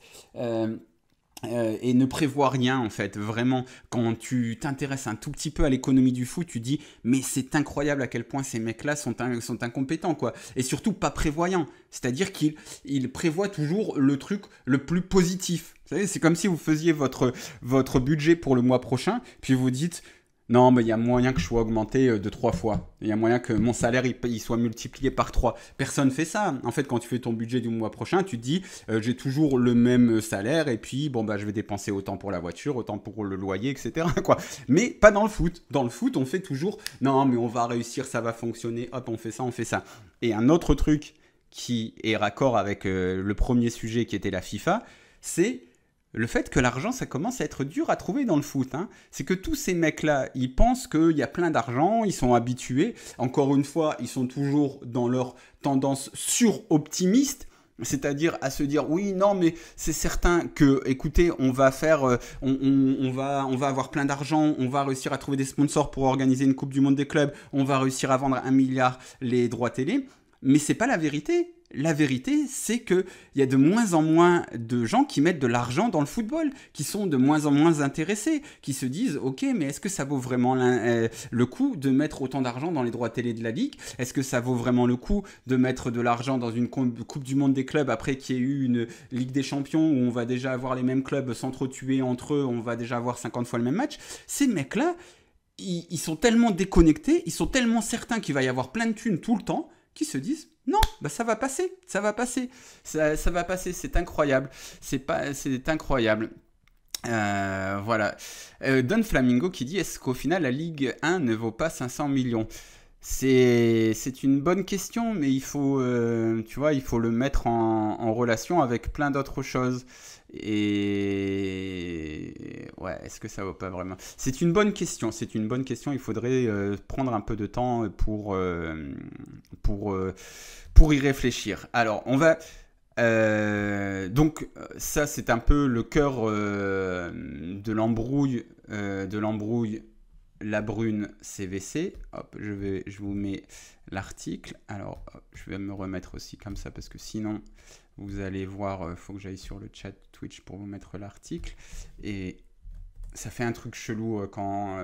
Et ne prévoit rien en fait, vraiment. Quand tu t'intéresses un tout petit peu à l'économie du foot, tu dis mais c'est incroyable à quel point ces mecs-là sont incompétents quoi, et surtout pas prévoyants, c'est-à-dire qu'ils prévoient toujours le truc le plus positif. Vous savez, c'est comme si vous faisiez votre budget pour le mois prochain, puis vous dites non, mais il y a moyen que je sois augmenté de 3 fois. Il y a moyen que mon salaire il soit multiplié par 3. Personne ne fait ça. En fait, quand tu fais ton budget du mois prochain, tu te dis j'ai toujours le même salaire et puis bon bah je vais dépenser autant pour la voiture, autant pour le loyer, etc. quoi. Mais pas dans le foot. Dans le foot, on fait toujours non, mais on va réussir, ça va fonctionner. Hop, on fait ça, on fait ça. Et un autre truc qui est raccord avec le premier sujet qui était la FIFA, c'est le fait que l'argent, ça commence à être dur à trouver dans le foot. Hein. C'est que tous ces mecs-là, ils pensent qu'il y a plein d'argent, ils sont habitués. Encore une fois, ils sont toujours dans leur tendance sur-optimiste, c'est-à-dire à se dire oui, non, mais c'est certain que, écoutez, on va faire, on va avoir plein d'argent, on va réussir à trouver des sponsors pour organiser une Coupe du Monde des clubs, on va réussir à vendre 1 milliard les droits télé. Mais c'est pas la vérité. La vérité, c'est qu'il y a de moins en moins de gens qui mettent de l'argent dans le football, qui sont de moins en moins intéressés, qui se disent « Ok, mais est-ce que ça vaut vraiment le coup de mettre autant d'argent dans les droits télé de la Ligue ? Est-ce que ça vaut vraiment le coup de mettre de l'argent dans une Coupe du Monde des clubs après qu'il y ait eu une Ligue des Champions où on va déjà avoir les mêmes clubs s'entretuer entre eux, on va déjà avoir 50 fois le même match ?» Ces mecs-là, ils sont tellement déconnectés, ils sont tellement certains qu'il va y avoir plein de thunes tout le temps, qui se disent non, bah ça va passer, ça va passer, ça va passer, c'est incroyable, c'est incroyable. Voilà. Don Flamingo qui dit est-ce qu'au final la Ligue 1 ne vaut pas 500 millions ? C'est une bonne question, mais il faut, tu vois, il faut le mettre en relation avec plein d'autres choses. Et ouais, est-ce que ça vaut pas vraiment ? C'est une bonne question. Il faudrait prendre un peu de temps pour y réfléchir. Alors, on va donc ça, c'est un peu le cœur de l'embrouille, La Brune CVC. Hop, je vous mets l'article. Alors, hop, je vais me remettre aussi comme ça parce que sinon, vous allez voir, faut que j'aille sur le chat Twitch pour vous mettre l'article. Et ça fait un truc chelou quand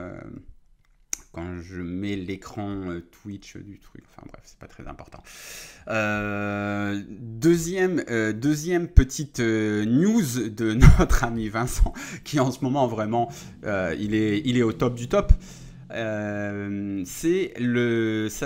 je mets l'écran Twitch du truc. Enfin bref, c'est pas très important. Deuxième petite news de notre ami Vincent, qui en ce moment vraiment, il est au top du top. Ça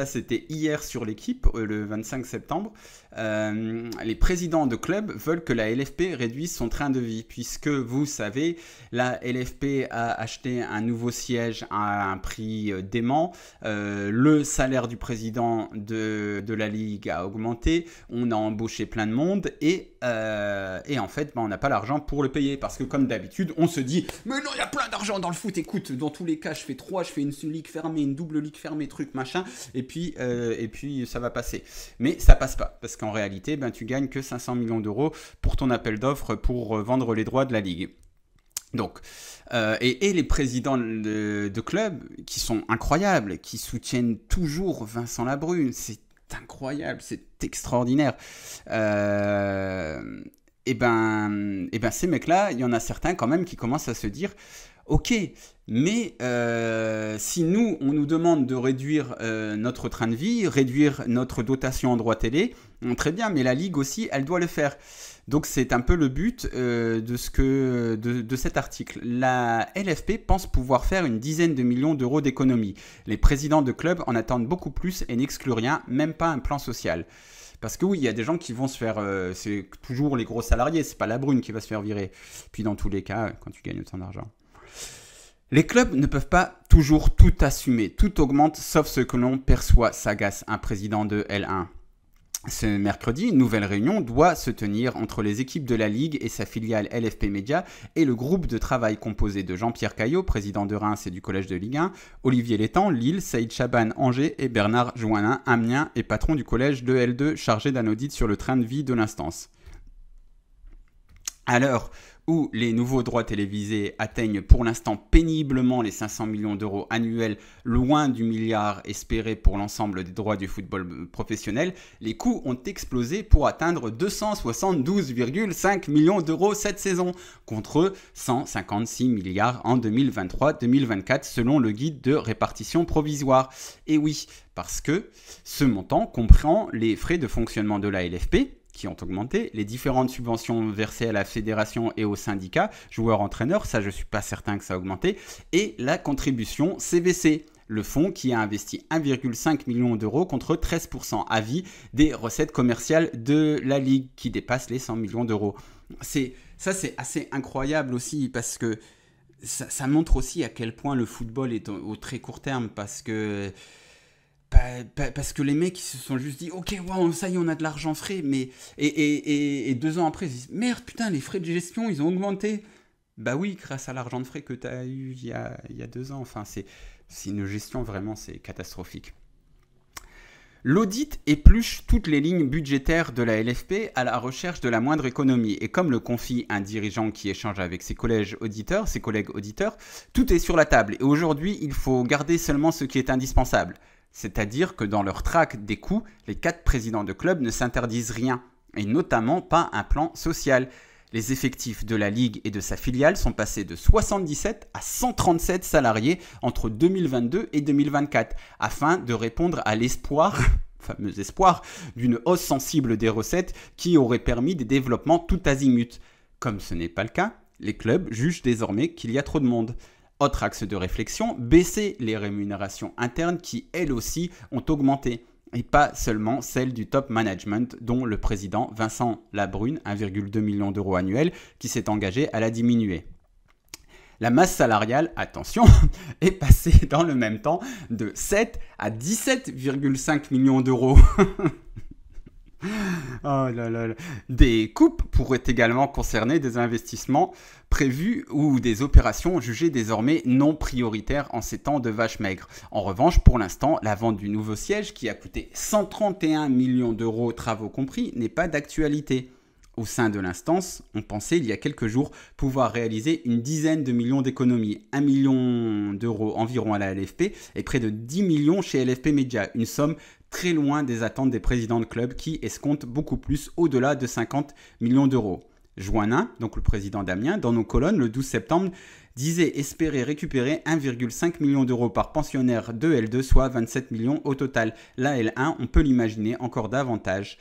c'était hier sur l'équipe, le 25 septembre. Les présidents de clubs veulent que la LFP réduise son train de vie, puisque vous savez, la LFP a acheté un nouveau siège à un prix dément, le salaire du président de la Ligue a augmenté, on a embauché plein de monde et en fait, on n'a pas l'argent pour le payer. Parce que comme d'habitude, on se dit, mais non, il y a plein d'argent dans le foot. Écoute, dans tous les cas, je fais une ligue fermée, une double ligue fermée, truc, machin. Et puis ça va passer. Mais ça passe pas. Parce qu'en réalité, tu gagnes que 500 millions d'euros pour ton appel d'offres pour vendre les droits de la ligue. Donc, et les présidents de clubs qui sont incroyables, qui soutiennent toujours Vincent Labrune, c'est incroyable, c'est extraordinaire. Ces mecs-là, il y en a certains quand même qui commencent à se dire, ok, mais si on nous demande de réduire notre train de vie, réduire notre dotation en droit télé, très bien, mais la Ligue aussi, elle doit le faire. Donc c'est un peu le but de cet article. La LFP pense pouvoir faire une dizaine de millions d'euros d'économies. Les présidents de clubs en attendent beaucoup plus et n'excluent rien, même pas un plan social. Parce que oui, il y a des gens qui vont se faire... c'est toujours les gros salariés, c'est pas Labrune qui va se faire virer. Puis dans tous les cas, quand tu gagnes autant d'argent. Les clubs ne peuvent pas toujours tout assumer. Tout augmente sauf ce que l'on perçoit, s'agace un président de L1. Ce mercredi, une nouvelle réunion doit se tenir entre les équipes de la Ligue et sa filiale LFP Média et le groupe de travail composé de Jean-Pierre Caillot, président de Reims et du collège de Ligue 1, Olivier Létang, Lille, Saïd Chaban, Angers et Bernard Jouanin, Amiens et patron du collège de L2 chargé d'un audit sur le train de vie de l'instance. À l'heure où les nouveaux droits télévisés atteignent pour l'instant péniblement les 500 millions d'euros annuels, loin du milliard espéré pour l'ensemble des droits du football professionnel, les coûts ont explosé pour atteindre 272,5 millions d'euros cette saison, contre 156 milliards en 2023-2024 selon le guide de répartition provisoire. Et oui, parce que ce montant comprend les frais de fonctionnement de la LFP, qui ont augmenté, les différentes subventions versées à la fédération et aux syndicats, joueurs-entraîneurs, ça je ne suis pas certain que ça a augmenté, et la contribution CVC, le fonds qui a investi 1,5 million d'euros contre 13% à vie des recettes commerciales de la Ligue, qui dépassent les 100 millions d'euros. C'est assez incroyable aussi, parce que ça montre aussi à quel point le football est au très court terme, parce que les mecs ils se sont juste dit ok wow, ça y est on a de l'argent frais, mais et 2 ans après ils se disent merde putain les frais de gestion ils ont augmenté. Bah oui, grâce à l'argent de frais que tu as eu il y a 2 ans, enfin c'est une gestion vraiment, c'est catastrophique. L'audit épluche toutes les lignes budgétaires de la LFP à la recherche de la moindre économie. Et comme le confie un dirigeant qui échange avec ses collègues auditeurs, tout est sur la table. Et aujourd'hui, il faut garder seulement ce qui est indispensable. C'est-à-dire que dans leur traque des coûts, les 4 présidents de club ne s'interdisent rien, et notamment pas un plan social. Les effectifs de la Ligue et de sa filiale sont passés de 77 à 137 salariés entre 2022 et 2024, afin de répondre à l'espoir, fameux espoir, d'une hausse sensible des recettes qui aurait permis des développements tout azimut. Comme ce n'est pas le cas, les clubs jugent désormais qu'il y a trop de monde. Autre axe de réflexion, baisser les rémunérations internes qui, elles aussi, ont augmenté. Et pas seulement celles du top management, dont le président Vincent Labrune, 1,2 million d'euros annuels, qui s'est engagé à la diminuer. La masse salariale, attention, est passée dans le même temps de 7 à 17,5 millions d'euros. Oh là là là. Des coupes pourraient également concerner des investissements prévus ou des opérations jugées désormais non prioritaires en ces temps de vache maigre. En revanche, pour l'instant, la vente du nouveau siège qui a coûté 131 millions d'euros, travaux compris, n'est pas d'actualité. Au sein de l'instance, on pensait il y a quelques jours pouvoir réaliser une dizaine de millions d'économies, 1 million d'euros environ à la LFP et près de 10 millions chez LFP Média, une somme très loin des attentes des présidents de clubs qui escomptent beaucoup plus au-delà de 50 millions d'euros. Jouanin, donc le président d'Amiens, dans nos colonnes le 12 septembre, disait espérer récupérer 1,5 million d'euros par pensionnaire de L2, soit 27 millions au total. La L1, on peut l'imaginer encore davantage.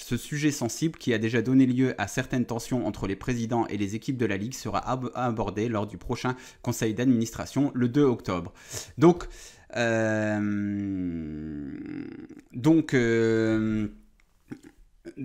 Ce sujet sensible qui a déjà donné lieu à certaines tensions entre les présidents et les équipes de la Ligue sera abordé lors du prochain conseil d'administration le 2 octobre. Donc Je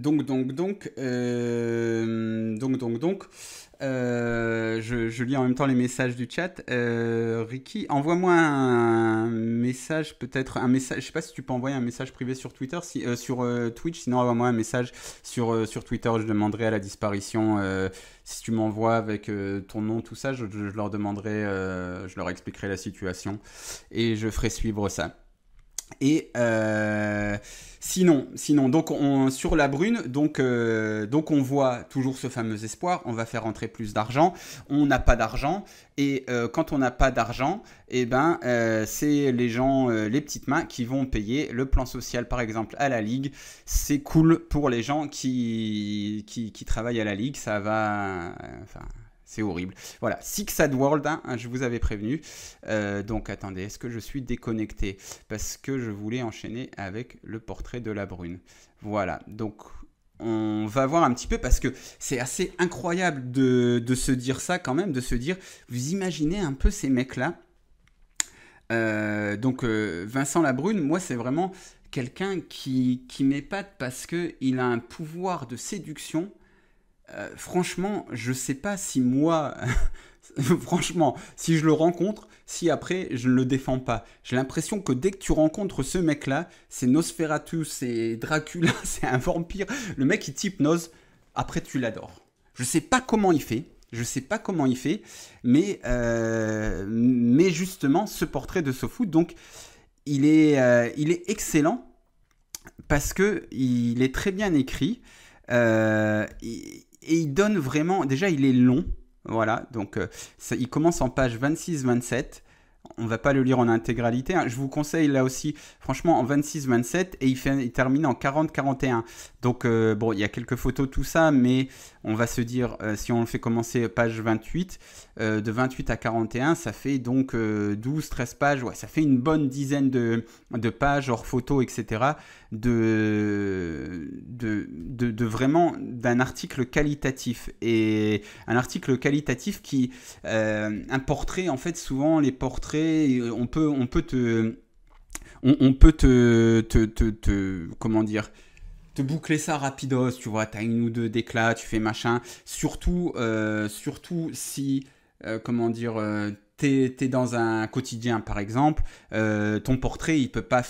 lis en même temps les messages du chat. Ricky, envoie-moi un message, peut-être un message. Je sais pas si tu peux envoyer un message privé sur Twitter, sur Twitch. Sinon, envoie-moi un message sur Twitter. Je demanderai à la disparition. Si tu m'envoies avec ton nom, tout ça, je leur demanderai, je leur expliquerai la situation et je ferai suivre ça. Et sinon, donc sur la brune, donc on voit toujours ce fameux espoir. On va faire rentrer plus d'argent. On n'a pas d'argent et quand on n'a pas d'argent, et ben c'est les gens, les petites mains qui vont payer le plan social, par exemple à la Ligue. C'est cool pour les gens qui travaillent à la Ligue. Ça va, enfin. C'est horrible. Voilà, Six Sad World, hein, je vous avais prévenu. Donc attendez, est-ce que je suis déconnecté? Parce que je voulais enchaîner avec le portrait de la brune. Voilà, donc on va voir un petit peu parce que c'est assez incroyable de se dire ça quand même, de se dire, vous imaginez un peu ces mecs-là. Vincent Labrune, moi c'est vraiment quelqu'un qui m'épate parce qu'il a un pouvoir de séduction. Franchement, je sais pas si moi, franchement, si je le rencontre, si après je ne le défends pas. J'ai l'impression que dès que tu rencontres ce mec-là, c'est Nosferatu, c'est Dracula, c'est un vampire. Le mec il t'hypnose, après tu l'adores. Je sais pas comment il fait. Mais justement, ce portrait de SoFoot, donc il est excellent parce que il est très bien écrit. Et il donne vraiment... Déjà, il est long. Voilà. Donc, il commence en page 26-27. On ne va pas le lire en intégralité. Hein. Je vous conseille là aussi, franchement, en 26-27. Et il termine en 40-41. Donc, bon, il y a quelques photos, tout ça. Mais on va se dire, si on le fait commencer page 28, de 28 à 41, ça fait donc 12-13 pages. Ouais, ça fait une bonne dizaine de pages hors photos, etc. De vraiment d'un article qualitatif. Et un article qualitatif qui... un portrait, en fait, souvent, les portraits, on peut te comment dire, te boucler ça rapidos, tu vois, t'as une ou deux d'éclats, tu fais machin, surtout si, comment dire, t'es dans un quotidien par exemple, ton portrait il peut pas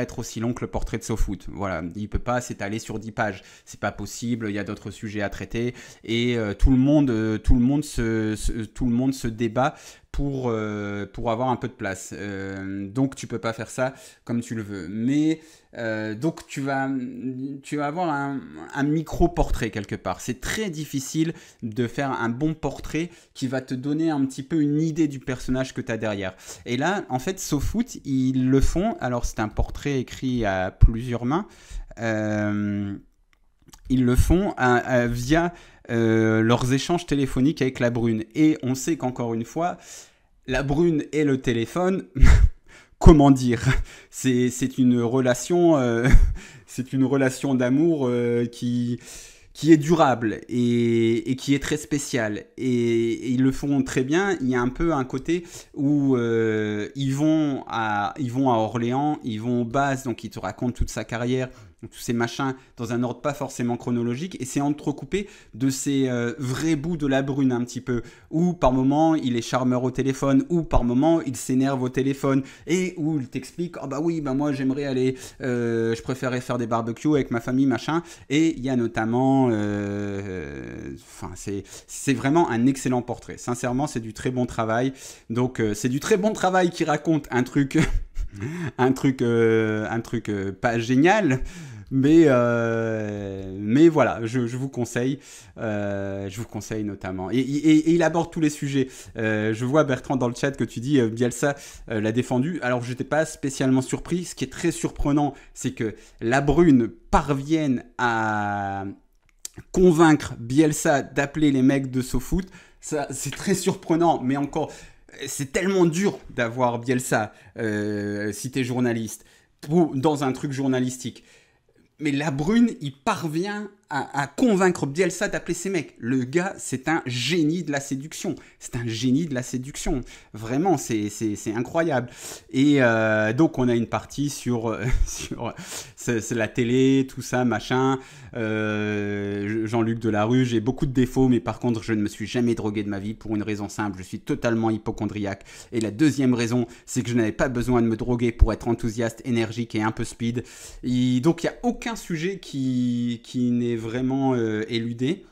être aussi long que le portrait de SoFoot, voilà, il peut pas s'étaler sur 10 pages, c'est pas possible, il y a d'autres sujets à traiter et tout le monde se débat pour avoir un peu de place. Donc tu peux pas faire ça comme tu le veux. Mais donc tu vas avoir un micro-portrait quelque part. C'est très difficile de faire un bon portrait qui va te donner un petit peu une idée du personnage que tu as derrière. Et là, en fait, SoFoot, ils le font. Alors c'est un portrait écrit à plusieurs mains. Ils le font via leurs échanges téléphoniques avec la brune. Et on sait qu'encore une fois, la brune et le téléphone, comment dire, c'est une relation d'amour qui est durable et qui est très spéciale. Et ils le font très bien. Il y a un peu un côté où ils vont à Orléans, ils vont aux bases, donc ils te racontent toute sa carrière, tous ces machins dans un ordre pas forcément chronologique, et c'est entrecoupé de ces vrais bouts de la brune un petit peu, où par moment il est charmeur au téléphone, ou par moment il s'énerve au téléphone, et où il t'explique oh bah oui bah moi j'aimerais aller, je préférerais faire des barbecues avec ma famille machin, et il y a notamment c'est vraiment un excellent portrait, sincèrement c'est du très bon travail, donc c'est du très bon travail qui raconte un truc pas génial, mais voilà, je vous conseille notamment, et il aborde tous les sujets. Je vois Bertrand dans le chat que tu dis Bielsa l'a défendu. Alors j'étais pas spécialement surpris. Ce qui est très surprenant, c'est que la brune parvienne à convaincre Bielsa d'appeler les mecs de SoFoot. Ça, c'est très surprenant, mais encore, c'est tellement dur d'avoir Bielsa, si t'es journaliste, dans un truc journalistique. Mais la brune, il parvient à convaincre Bielsa d'appeler ces mecs. Le gars, c'est un génie de la séduction. C'est un génie de la séduction. Vraiment, c'est incroyable. Et donc, on a une partie sur c'est la télé, tout ça, machin. Jean-Luc Delarue, j'ai beaucoup de défauts, mais par contre, je ne me suis jamais drogué de ma vie pour une raison simple. Je suis totalement hypocondriaque. Et la deuxième raison, c'est que je n'avais pas besoin de me droguer pour être enthousiaste, énergique et un peu speed. Et donc, il n'y a aucun sujet qui n'est vraiment éludé.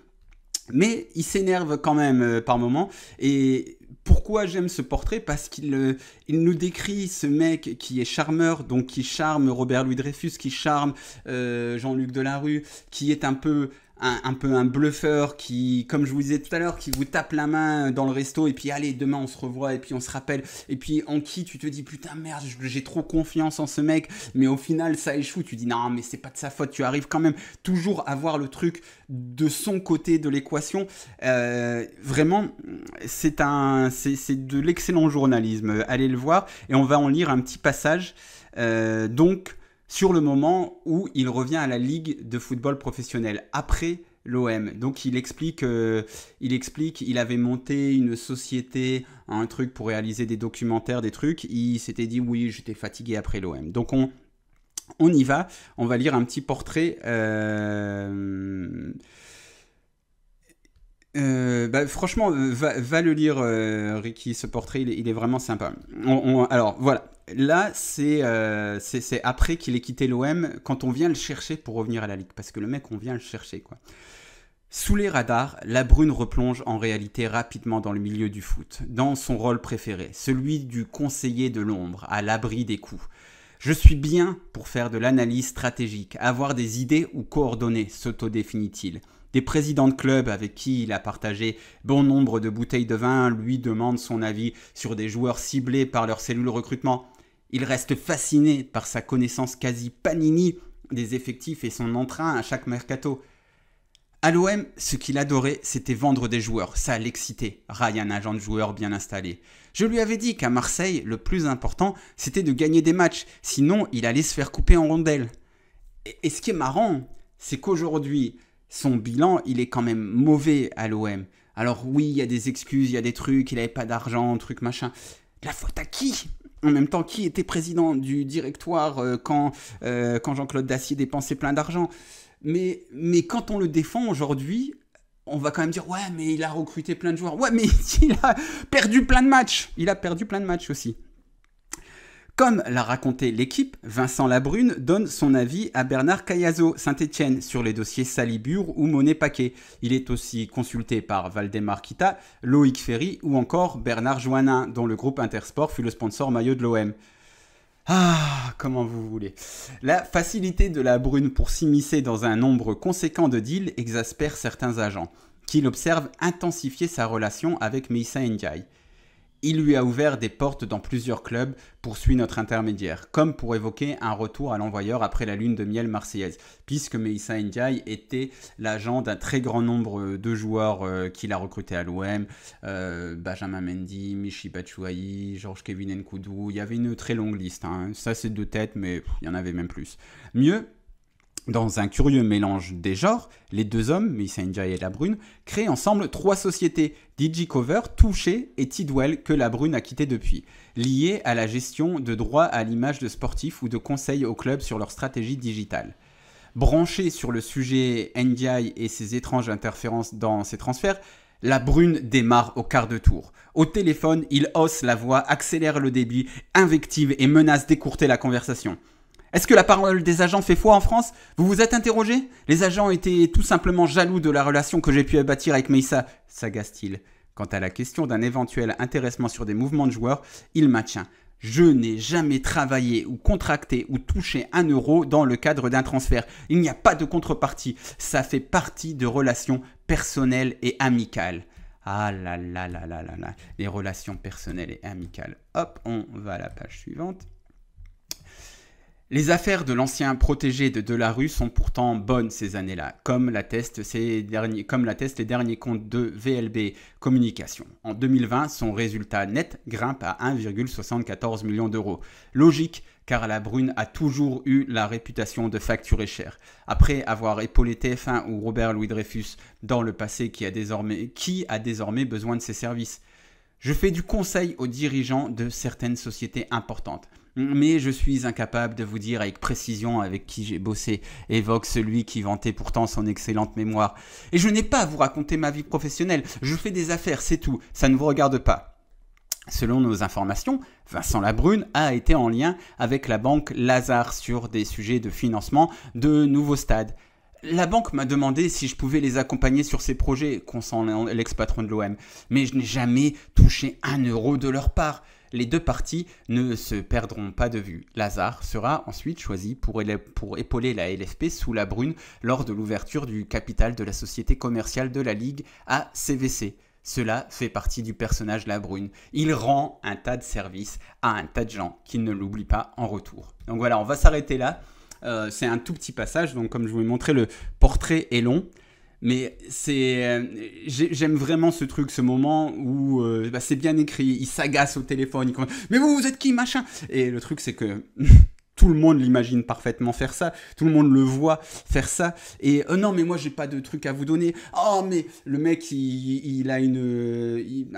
Mais il s'énerve quand même par moments. Et pourquoi j'aime ce portrait? Parce qu'il nous décrit ce mec qui est charmeur, donc qui charme Robert Louis Dreyfus, qui charme Jean-Luc Delarue, qui est un peu un bluffeur qui, comme je vous disais tout à l'heure, qui vous tape la main dans le resto et puis allez, demain on se revoit et puis on se rappelle. Et puis en qui tu te dis putain merde, j'ai trop confiance en ce mec, mais au final ça échoue. Tu dis non mais c'est pas de sa faute, tu arrives quand même toujours à voir le truc de son côté de l'équation. Vraiment, c'est de l'excellent journalisme. Allez le voir et on va en lire un petit passage. Donc, sur le moment où il revient à la Ligue de football professionnel, après l'OM. Donc il explique, il avait monté une société, un truc pour réaliser des documentaires, des trucs. Il s'était dit oui, j'étais fatigué après l'OM. Donc on y va, on va lire un petit portrait. Franchement, va le lire, Ricky, ce portrait, il est vraiment sympa. Alors voilà, là c'est après qu'il ait quitté l'OM, quand on vient le chercher pour revenir à la Ligue, parce que le mec, on vient le chercher, quoi. Sous les radars, la Brune replonge en réalité rapidement dans le milieu du foot, dans son rôle préféré, celui du conseiller de l'ombre, à l'abri des coups. Je suis bien pour faire de l'analyse stratégique, avoir des idées ou coordonner, s'autodéfinit-il. Des présidents de clubs avec qui il a partagé bon nombre de bouteilles de vin lui demandent son avis sur des joueurs ciblés par leur cellule recrutement. Il reste fasciné par sa connaissance quasi panini des effectifs et son entrain à chaque mercato. À l'OM, ce qu'il adorait, c'était vendre des joueurs. Ça l'excitait. Ray, un agent de joueurs bien installé. Je lui avais dit qu'à Marseille, le plus important, c'était de gagner des matchs. Sinon, il allait se faire couper en rondelles. Et ce qui est marrant, c'est qu'aujourd'hui, son bilan, il est quand même mauvais à l'OM. Alors oui, il y a des excuses, il y a des trucs, il n'avait pas d'argent, truc machin. La faute à qui? En même temps, qui était président du directoire quand Jean-Claude Dacier dépensait plein d'argent? Mais quand on le défend aujourd'hui, on va quand même dire « Ouais, mais il a recruté plein de joueurs. » Ouais, mais il a perdu plein de matchs. Il a perdu plein de matchs aussi. Comme l'a raconté l'équipe, Vincent Labrune donne son avis à Bernard Cayazo, Saint-Etienne, sur les dossiers Salibur ou Monet-Paquet. Il est aussi consulté par Valdemar Kita, Loïc Ferry ou encore Bernard Joannin, dont le groupe Intersport fut le sponsor maillot de l'OM. Ah, comment vous voulez. La facilité de Labrune pour s'immiscer dans un nombre conséquent de deals exaspère certains agents, qui l'observent intensifier sa relation avec Meïssa Ndiaye. Il lui a ouvert des portes dans plusieurs clubs, poursuit notre intermédiaire, comme pour évoquer un retour à l'envoyeur après la lune de miel marseillaise, puisque Meïssa Ndiaye était l'agent d'un très grand nombre de joueurs qu'il a recrutés à l'OM, Benjamin Mendy, Michy Batshuayi, Georges Kevin Nkoudou, il y avait une très longue liste, hein. Ça c'est de tête, mais il y en avait même plus. Mieux, dans un curieux mélange des genres, les deux hommes, Meïssa Ndiaye et Labrune, créent ensemble 3 sociétés, DigiCover, Touché et Tidwell, que Labrune a quitté depuis, liées à la gestion de droits à l'image de sportifs ou de conseils aux clubs sur leur stratégie digitale. Branché sur le sujet Ndiaye et ses étranges interférences dans ses transferts, Labrune démarre au quart de tour. Au téléphone, il hausse la voix, accélère le débit, invective et menace d'écourter la conversation. Est-ce que la parole des agents fait foi en France? Vous vous êtes interrogé? Les agents étaient tout simplement jaloux de la relation que j'ai pu bâtir avec Meïssa, s'agace-t-il. Quant à la question d'un éventuel intéressement sur des mouvements de joueurs, il maintient. Je n'ai jamais travaillé ou contracté ou touché 1 euro dans le cadre d'un transfert. Il n'y a pas de contrepartie. Ça fait partie de relations personnelles et amicales. Ah là là là là là là. Les relations personnelles et amicales. Hop, on va à la page suivante. Les affaires de l'ancien protégé de Delarue sont pourtant bonnes ces années-là, comme l'attestent les derniers comptes de VLB Communication. En 2020, son résultat net grimpe à 1,74 million d'euros. Logique, car la Brune a toujours eu la réputation de facturer cher. Après avoir épaulé TF1 ou Robert Louis Dreyfus dans le passé, qui a désormais besoin de ses services? Je fais du conseil aux dirigeants de certaines sociétés importantes. Mais je suis incapable de vous dire avec précision avec qui j'ai bossé, évoque celui qui vantait pourtant son excellente mémoire. Et je n'ai pas à vous raconter ma vie professionnelle, je fais des affaires, c'est tout, ça ne vous regarde pas. Selon nos informations, Vincent Labrune a été en lien avec la banque Lazare sur des sujets de financement de nouveaux stades. La banque m'a demandé si je pouvais les accompagner sur ces projets, concernant l'ex-patron de l'OM, mais je n'ai jamais touché 1 euro de leur part. Les deux parties ne se perdront pas de vue. Lazare sera ensuite choisi pour épauler la LFP sous Labrune lors de l'ouverture du capital de la société commerciale de la Ligue à CVC. Cela fait partie du personnage Labrune. Il rend un tas de services à un tas de gens qui ne l'oublient pas en retour. Donc voilà, on va s'arrêter là. C'est un tout petit passage, donc comme je vous l'ai montré, le portrait est long. Mais j'aime vraiment ce truc, ce moment où c'est bien écrit, il s'agace au téléphone, il commence « Mais vous êtes qui, machin ?» Et le truc, c'est que tout le monde l'imagine parfaitement faire ça, tout le monde le voit faire ça, et non, mais moi, j'ai pas de truc à vous donner. Oh, mais le mec, il a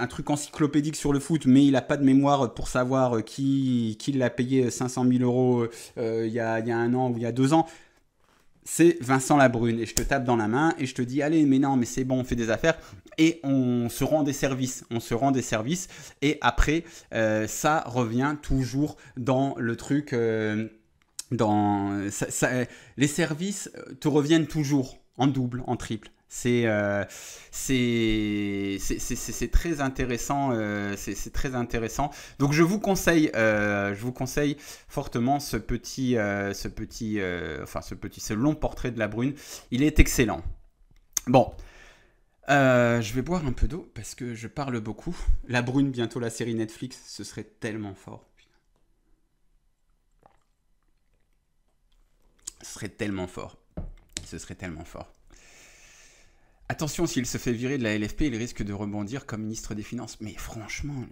un truc encyclopédique sur le foot, mais il a pas de mémoire pour savoir qui l'a payé 500 000 euros il y a 1 an ou il y a 2 ans. C'est Vincent Labrune, et je te tape dans la main, et je te dis, allez, mais non, mais c'est bon, on fait des affaires, et on se rend des services, et après, ça revient toujours dans le truc, les services te reviennent toujours, en double, en triple. C'est très intéressant, c'est très intéressant. Donc je vous conseille fortement ce long portrait de Labrune. Il est excellent. Bon, je vais boire un peu d'eau parce que je parle beaucoup. Labrune, bientôt la série Netflix, ce serait tellement fort. Ce serait tellement fort. Attention, s'il se fait virer de la LFP, il risque de rebondir comme ministre des Finances. Mais franchement,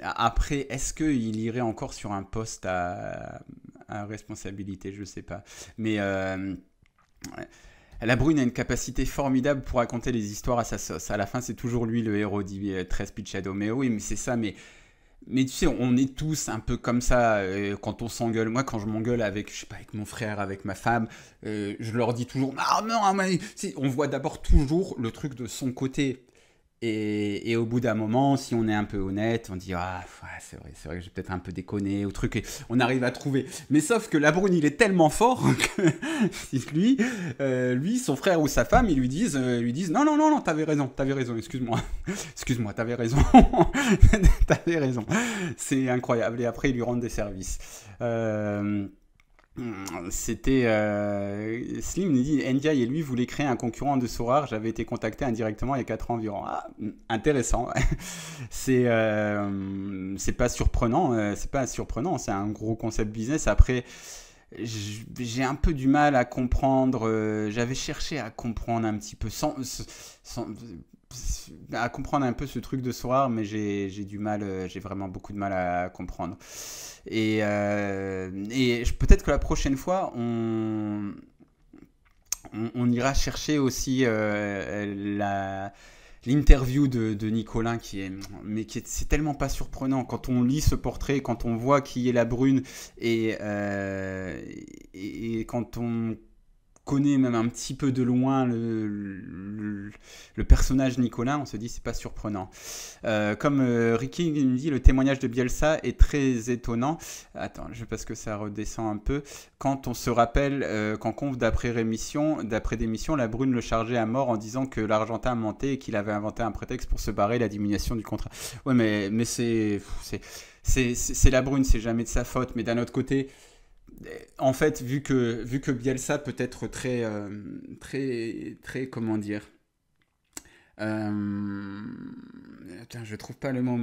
après, est-ce qu'il irait encore sur un poste à responsabilité? Je ne sais pas. Mais Labrune a une capacité formidable pour raconter les histoires à sa sauce. À la fin, c'est toujours lui le héros, dit 13 Pitchado. Mais oui, mais c'est ça, mais tu sais, on est tous un peu comme ça quand on s'engueule. Moi, quand je m'engueule avec mon frère, avec ma femme, je leur dis toujours « Ah non, mais... » On voit d'abord toujours le truc de son côté. Et au bout d'un moment, si on est un peu honnête, on dit « Ah, ouais, c'est vrai que j'ai peut-être un peu déconné » ou truc, et on arrive à trouver. Mais sauf que Labrune, il est tellement fort que lui, son frère ou sa femme, ils lui disent « Non, t'avais raison, excuse-moi, t'avais raison. » T'avais raison. C'est incroyable. Et après, ils lui rendent des services. C'était Slim nous dit Ndiaye et lui voulaient créer un concurrent de Sorare. J'avais été contacté indirectement il y a 4 ans environ. Ah, intéressant. C'est pas surprenant. C'est un gros concept business. Après, j'ai un peu du mal à comprendre. J'avais cherché à comprendre un petit peu à comprendre un peu ce truc de Sorare, mais j'ai du mal. J'ai vraiment beaucoup de mal à comprendre. Et peut-être que la prochaine fois, on ira chercher aussi l'interview de Nicolin c'est tellement pas surprenant quand on lit ce portrait, quand on voit qui est Labrune et quand on connaît même un petit peu de loin le personnage Nicolas, on se dit c'est pas surprenant. Comme Ricky me dit, le témoignage de Bielsa est très étonnant. Attends, parce que ça redescend un peu. Quand on se rappelle qu'en conf d'après démission, Labrune le chargeait à mort en disant que l'Argentin mentait et qu'il avait inventé un prétexte pour se barrer, la diminution du contrat. Ouais, mais c'est Labrune, c'est jamais de sa faute. Mais d'un autre côté, en fait, vu que Bielsa peut être très, comment dire, je trouve pas le mot,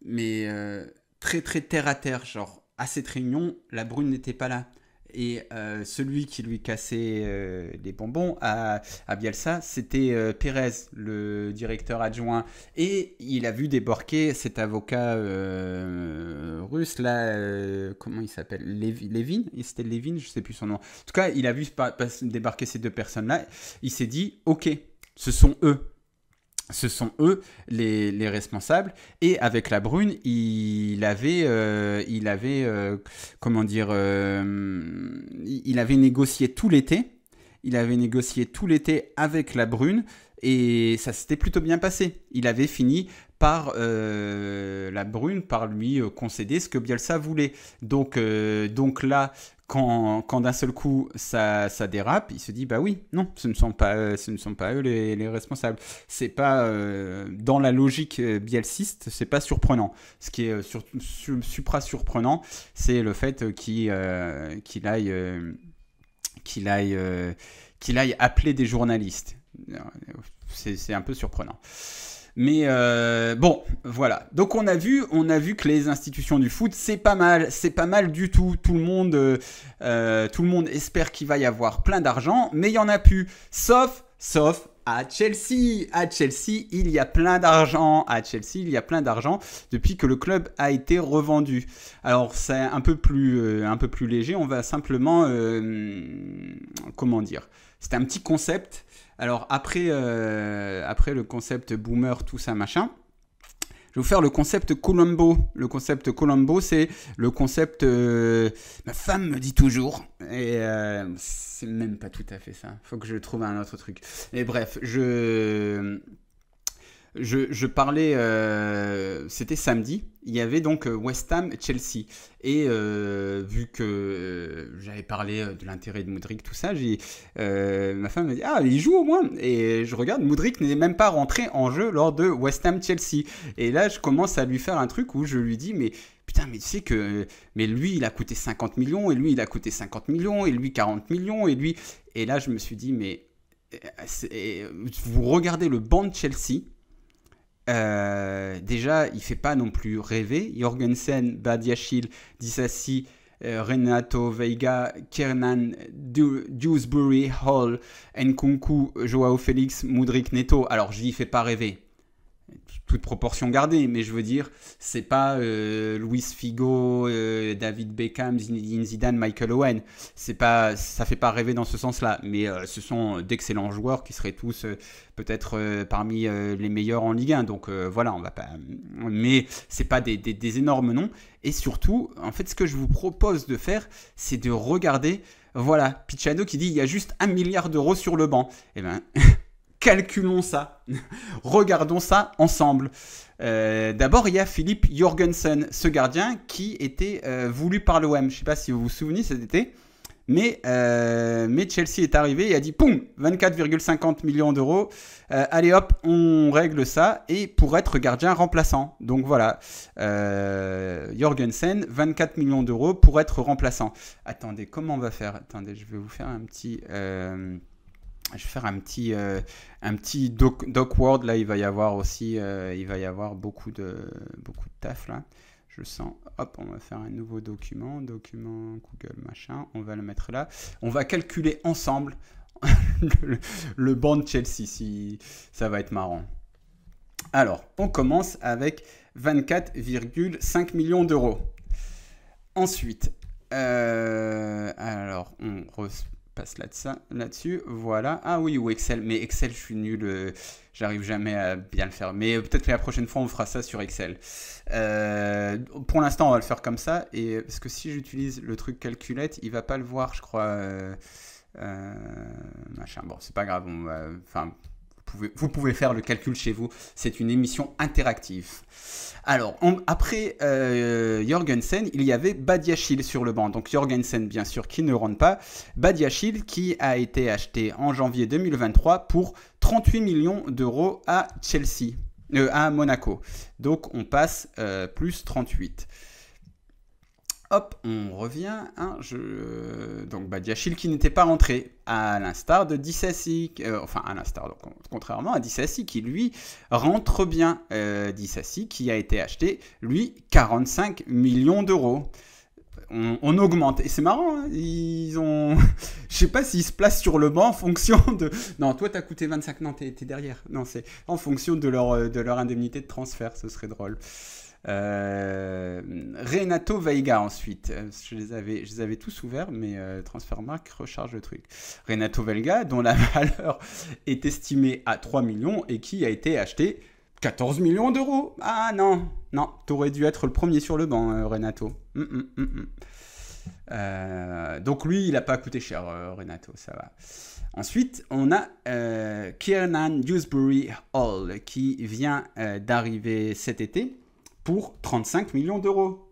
mais très très terre à terre, genre à cette réunion, la Brune n'était pas là. Et celui qui lui cassait les bonbons à Bielsa, c'était Pérez, le directeur adjoint. Et il a vu débarquer cet avocat russe, là, comment il s'appelle, Levin. C'était Levin, je ne sais plus son nom. En tout cas, il a vu débarquer ces deux personnes-là. Il s'est dit, ok, ce sont eux. Ce sont eux les responsables. Et avec la Brune, il avait comment dire, il avait négocié tout l'été. Il avait négocié tout l'été avec la Brune et ça s'était plutôt bien passé. Il avait fini par la Brune, par lui concéder ce que Bielsa voulait. Donc là, quand d'un seul coup ça dérape, il se dit bah oui, non, ce ne sont pas eux les responsables. C'est pas dans la logique bielsiste, c'est pas surprenant. Ce qui est supra surprenant, c'est le fait qu'il aille appeler des journalistes. C'est un peu surprenant. Mais bon, voilà. Donc on a vu que les institutions du foot, c'est pas mal du tout. Tout le monde espère qu'il va y avoir plein d'argent, mais il y en a plus. Sauf à Chelsea. À Chelsea, il y a plein d'argent. À Chelsea, il y a plein d'argent depuis que le club a été revendu. Alors c'est un peu plus léger. On va simplement, comment dire, c'est un petit concept. Alors après le concept boomer, tout ça machin, je vais vous faire le concept Colombo. Le concept Colombo, c'est le concept ma femme me dit toujours, et c'est même pas tout à fait ça. Faut que je trouve un autre truc. Et bref, je parlais, c'était samedi, il y avait donc West Ham-Chelsea. Et vu que j'avais parlé de l'intérêt de Mudryk, tout ça, ma femme m'a dit « Ah, il joue au moins !» Et je regarde, Mudryk n'est même pas rentré en jeu lors de West Ham-Chelsea. Et là, je commence à lui faire un truc où je lui dis « Mais putain, mais tu sais que mais lui, il a coûté 50 millions, et lui, il a coûté 50 millions, et lui, 40 millions, et lui... » Et là, je me suis dit « Mais vous regardez le banc de Chelsea, déjà, il fait pas non plus rêver. Jorgensen, Badiashile, Disasi, Renato Veiga, Kiernan, Dewsbury, Hall, Nkunku, Joao Félix, Mudryk, Neto. Alors, je dis, il fait pas rêver. Toute proportion gardée, mais je veux dire, c'est pas Luis Figo, David Beckham, Zinedine Zidane, Michael Owen. Ça fait pas rêver dans ce sens-là, mais ce sont d'excellents joueurs qui seraient tous peut-être parmi les meilleurs en Ligue 1. Donc voilà, on va pas. Mais c'est pas des énormes noms. Et surtout, en fait, ce que je vous propose de faire, c'est de regarder. Voilà, Pichado qui dit il y a juste 1 milliard d'euros sur le banc. Eh ben. Calculons ça, regardons ça ensemble. D'abord, il y a Philippe Jorgensen, ce gardien qui était voulu par l'OM. Je ne sais pas si vous vous souvenez cet été, mais Chelsea est arrivé et a dit poum, 24,50 millions d'euros. Allez hop, on règle ça et pour être gardien remplaçant. Donc voilà, Jorgensen, 24 millions d'euros pour être remplaçant. Attendez, comment on va faire? Attendez, je vais vous faire un petit... Je vais faire un petit doc Word. Là, il va y avoir aussi beaucoup de taf là. Je sens. Hop, on va faire un nouveau document Google machin. On va le mettre là. On va calculer ensemble le banc de Chelsea. Si ça va être marrant. Alors, on commence avec 24,5 millions d'euros. Ensuite, alors on passe là-dessus, voilà. Ah oui, ou Excel, mais Excel, je suis nul, j'arrive jamais à bien le faire. Mais peut-être que la prochaine fois, on fera ça sur Excel. Pour l'instant, on va le faire comme ça, et parce que si j'utilise le truc calculette, il va pas le voir, je crois. Machin. Bon, c'est pas grave. Enfin, vous pouvez faire le calcul chez vous. C'est une émission interactive. Alors, après Jorgensen, il y avait Badiashile sur le banc. Donc Jorgensen, bien sûr, qui ne rentre pas. Badiashile, qui a été acheté en janvier 2023 pour 38 millions d'euros à Chelsea, à Monaco. Donc, on passe plus 38. Hop, on revient. Donc Badiashile qui n'était pas rentré, à l'instar de Disasi, contrairement à Disasi qui lui rentre bien. Disasi qui a été acheté, lui, 45 millions d'euros. on augmente. Et c'est marrant, hein, ils ont... Je sais pas s'ils se placent sur le banc en fonction de... Non, toi, t'as coûté 25, non, t'es derrière. Non, c'est en fonction de leur indemnité de transfert, ce serait drôle. Renato Veiga ensuite, je les avais tous ouverts, mais Transfermarkt recharge le truc. Renato Veiga, dont la valeur est estimée à 3 millions et qui a été acheté 14 millions d'euros. Ah non, t'aurais dû être le premier sur le banc, Renato. Donc lui, il n'a pas coûté cher, Renato, ça va. Ensuite, on a Kiernan Dewsbury Hall qui vient d'arriver cet été pour 35 millions d'euros.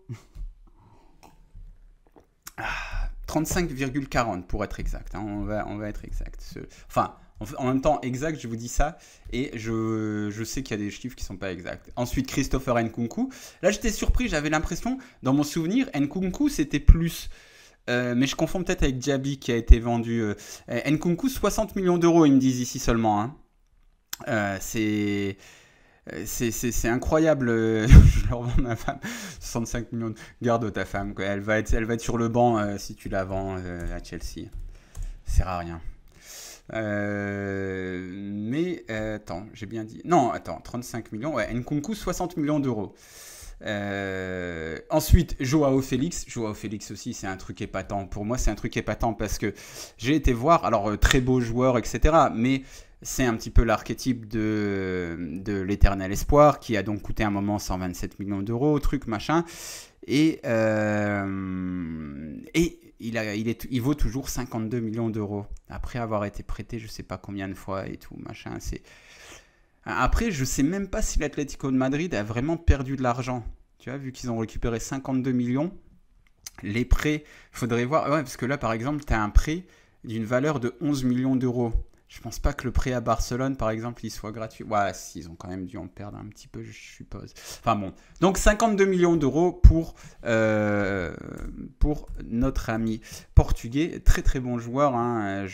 35,40 pour être exact. Hein, on va être exact. Enfin, en même temps, exact, je vous dis ça, et je sais qu'il y a des chiffres qui ne sont pas exacts. Ensuite, Christopher Nkunku. Là, j'étais surpris, j'avais l'impression, dans mon souvenir, Nkunku, c'était plus... mais je confonds peut-être avec Diaby qui a été vendu. Nkunku, 60 millions d'euros, ils me disent ici seulement. Hein. C'est incroyable. Je leur vends ma femme 65 millions. Garde ta femme, quoi. Elle va être sur le banc si tu la vends à Chelsea. Ça sert à rien. Mais attends, j'ai bien dit. Non, attends, 35 millions. Ouais, Nkunku, 60 millions d'euros. Ensuite, Joao Félix. Joao Félix aussi, c'est un truc épatant. Pour moi, c'est un truc épatant parce que j'ai été voir, alors très beau joueur, etc. Mais c'est un petit peu l'archétype de l'éternel espoir qui a donc coûté un moment 127 millions d'euros, truc machin. Et il vaut toujours 52 millions d'euros après avoir été prêté je sais pas combien de fois et tout machin. Après, je sais même pas si l'Atlético de Madrid a vraiment perdu de l'argent. Tu vois, vu qu'ils ont récupéré 52 millions, les prêts, faudrait voir. Ouais, parce que là, par exemple, tu as un prêt d'une valeur de 11 millions d'euros. Je pense pas que le prêt à Barcelone, par exemple, il soit gratuit. Ouais, ils ont quand même dû en perdre un petit peu, je suppose. Enfin bon. Donc 52 millions d'euros pour notre ami portugais. Très très bon joueur. Hein.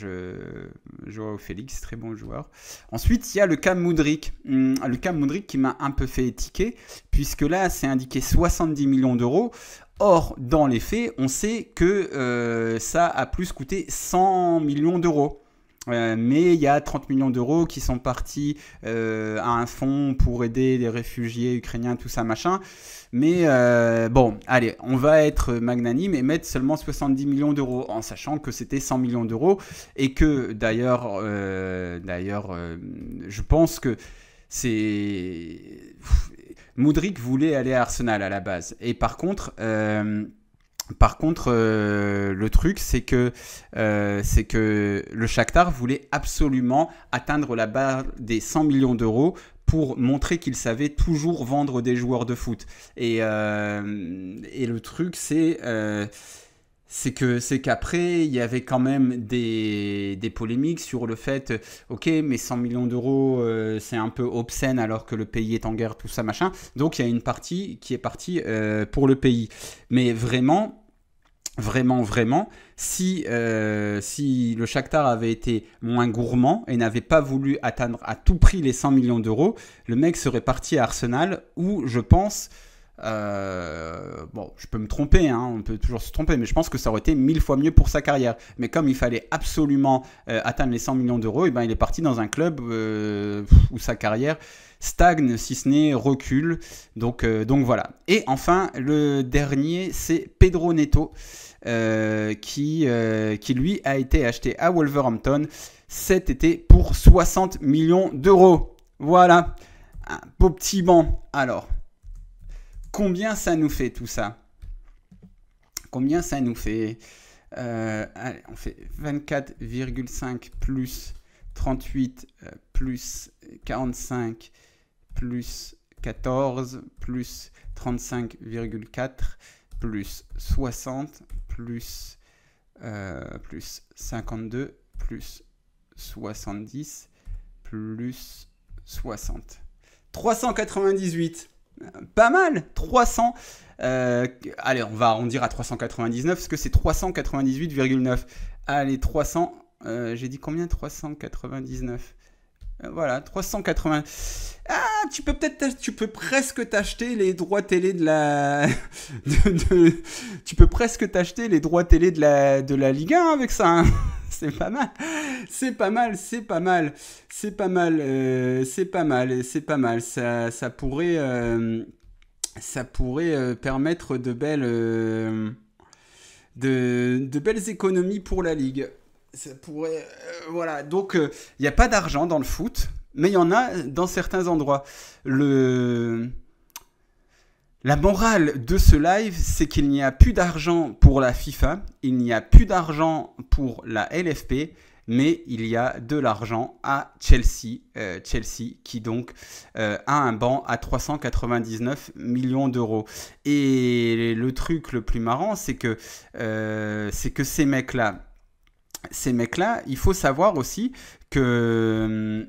Joao Félix, très bon joueur. Ensuite, il y a le Cam Mudryk. Le Cam Mudryk qui m'a un peu fait tiquer, puisque là, c'est indiqué 70 millions d'euros. Or, dans les faits, on sait que ça a plus coûté 100 millions d'euros. Mais il y a 30 millions d'euros qui sont partis à un fonds pour aider les réfugiés ukrainiens, tout ça, machin. Mais bon, allez, on va être magnanime et mettre seulement 70 millions d'euros, en sachant que c'était 100 millions d'euros. Et que d'ailleurs, je pense que c'est... Mudryk voulait aller à Arsenal à la base. Et par contre... le truc, c'est que le Shakhtar voulait absolument atteindre la barre des 100 millions d'euros pour montrer qu'il savait toujours vendre des joueurs de foot. Et le truc, c'est qu'après, il y avait quand même des polémiques sur le fait, ok, mais 100 millions d'euros, c'est un peu obscène alors que le pays est en guerre, tout ça, machin. Donc, il y a une partie qui est partie pour le pays. Mais vraiment, si le Shakhtar avait été moins gourmand et n'avait pas voulu atteindre à tout prix les 100 millions d'euros, le mec serait parti à Arsenal où, je pense... bon, je peux me tromper, hein, on peut toujours se tromper, mais je pense que ça aurait été 1000 fois mieux pour sa carrière. Mais comme il fallait absolument atteindre les 100 millions d'euros, et ben il est parti dans un club où sa carrière stagne, si ce n'est recule. Donc voilà. Et enfin, le dernier, c'est Pedro Neto, qui lui a été acheté à Wolverhampton cet été pour 60 millions d'euros. Voilà, un beau petit banc. Alors, combien ça nous fait tout ça? Combien ça nous fait? Allez, on fait 24,5 plus 38 plus 45 plus 14 plus 35,4 plus 60 plus 52 plus 70 plus 60. 398. Pas mal, 300. Allez, on va arrondir à 399 parce que c'est 398,9. Allez, 300. J'ai dit combien? 399. Voilà, 380. Ah, tu peux presque t'acheter les droits télé de la, tu peux presque t'acheter les droits télé de la Ligue 1 avec ça, hein. C'est pas mal, c'est pas mal, c'est pas mal, c'est pas mal, c'est pas mal, c'est pas mal. Ça pourrait permettre de belles économies pour la Ligue. Ça pourrait, voilà. Donc, il n'y a pas d'argent dans le foot, mais il y en a dans certains endroits. Le... La morale de ce live, c'est qu'il n'y a plus d'argent pour la FIFA, il n'y a plus d'argent pour la LFP, mais il y a de l'argent à Chelsea. Chelsea qui donc a un banc à 399 millions d'euros. Et le truc le plus marrant, c'est que ces mecs-là, il faut savoir aussi que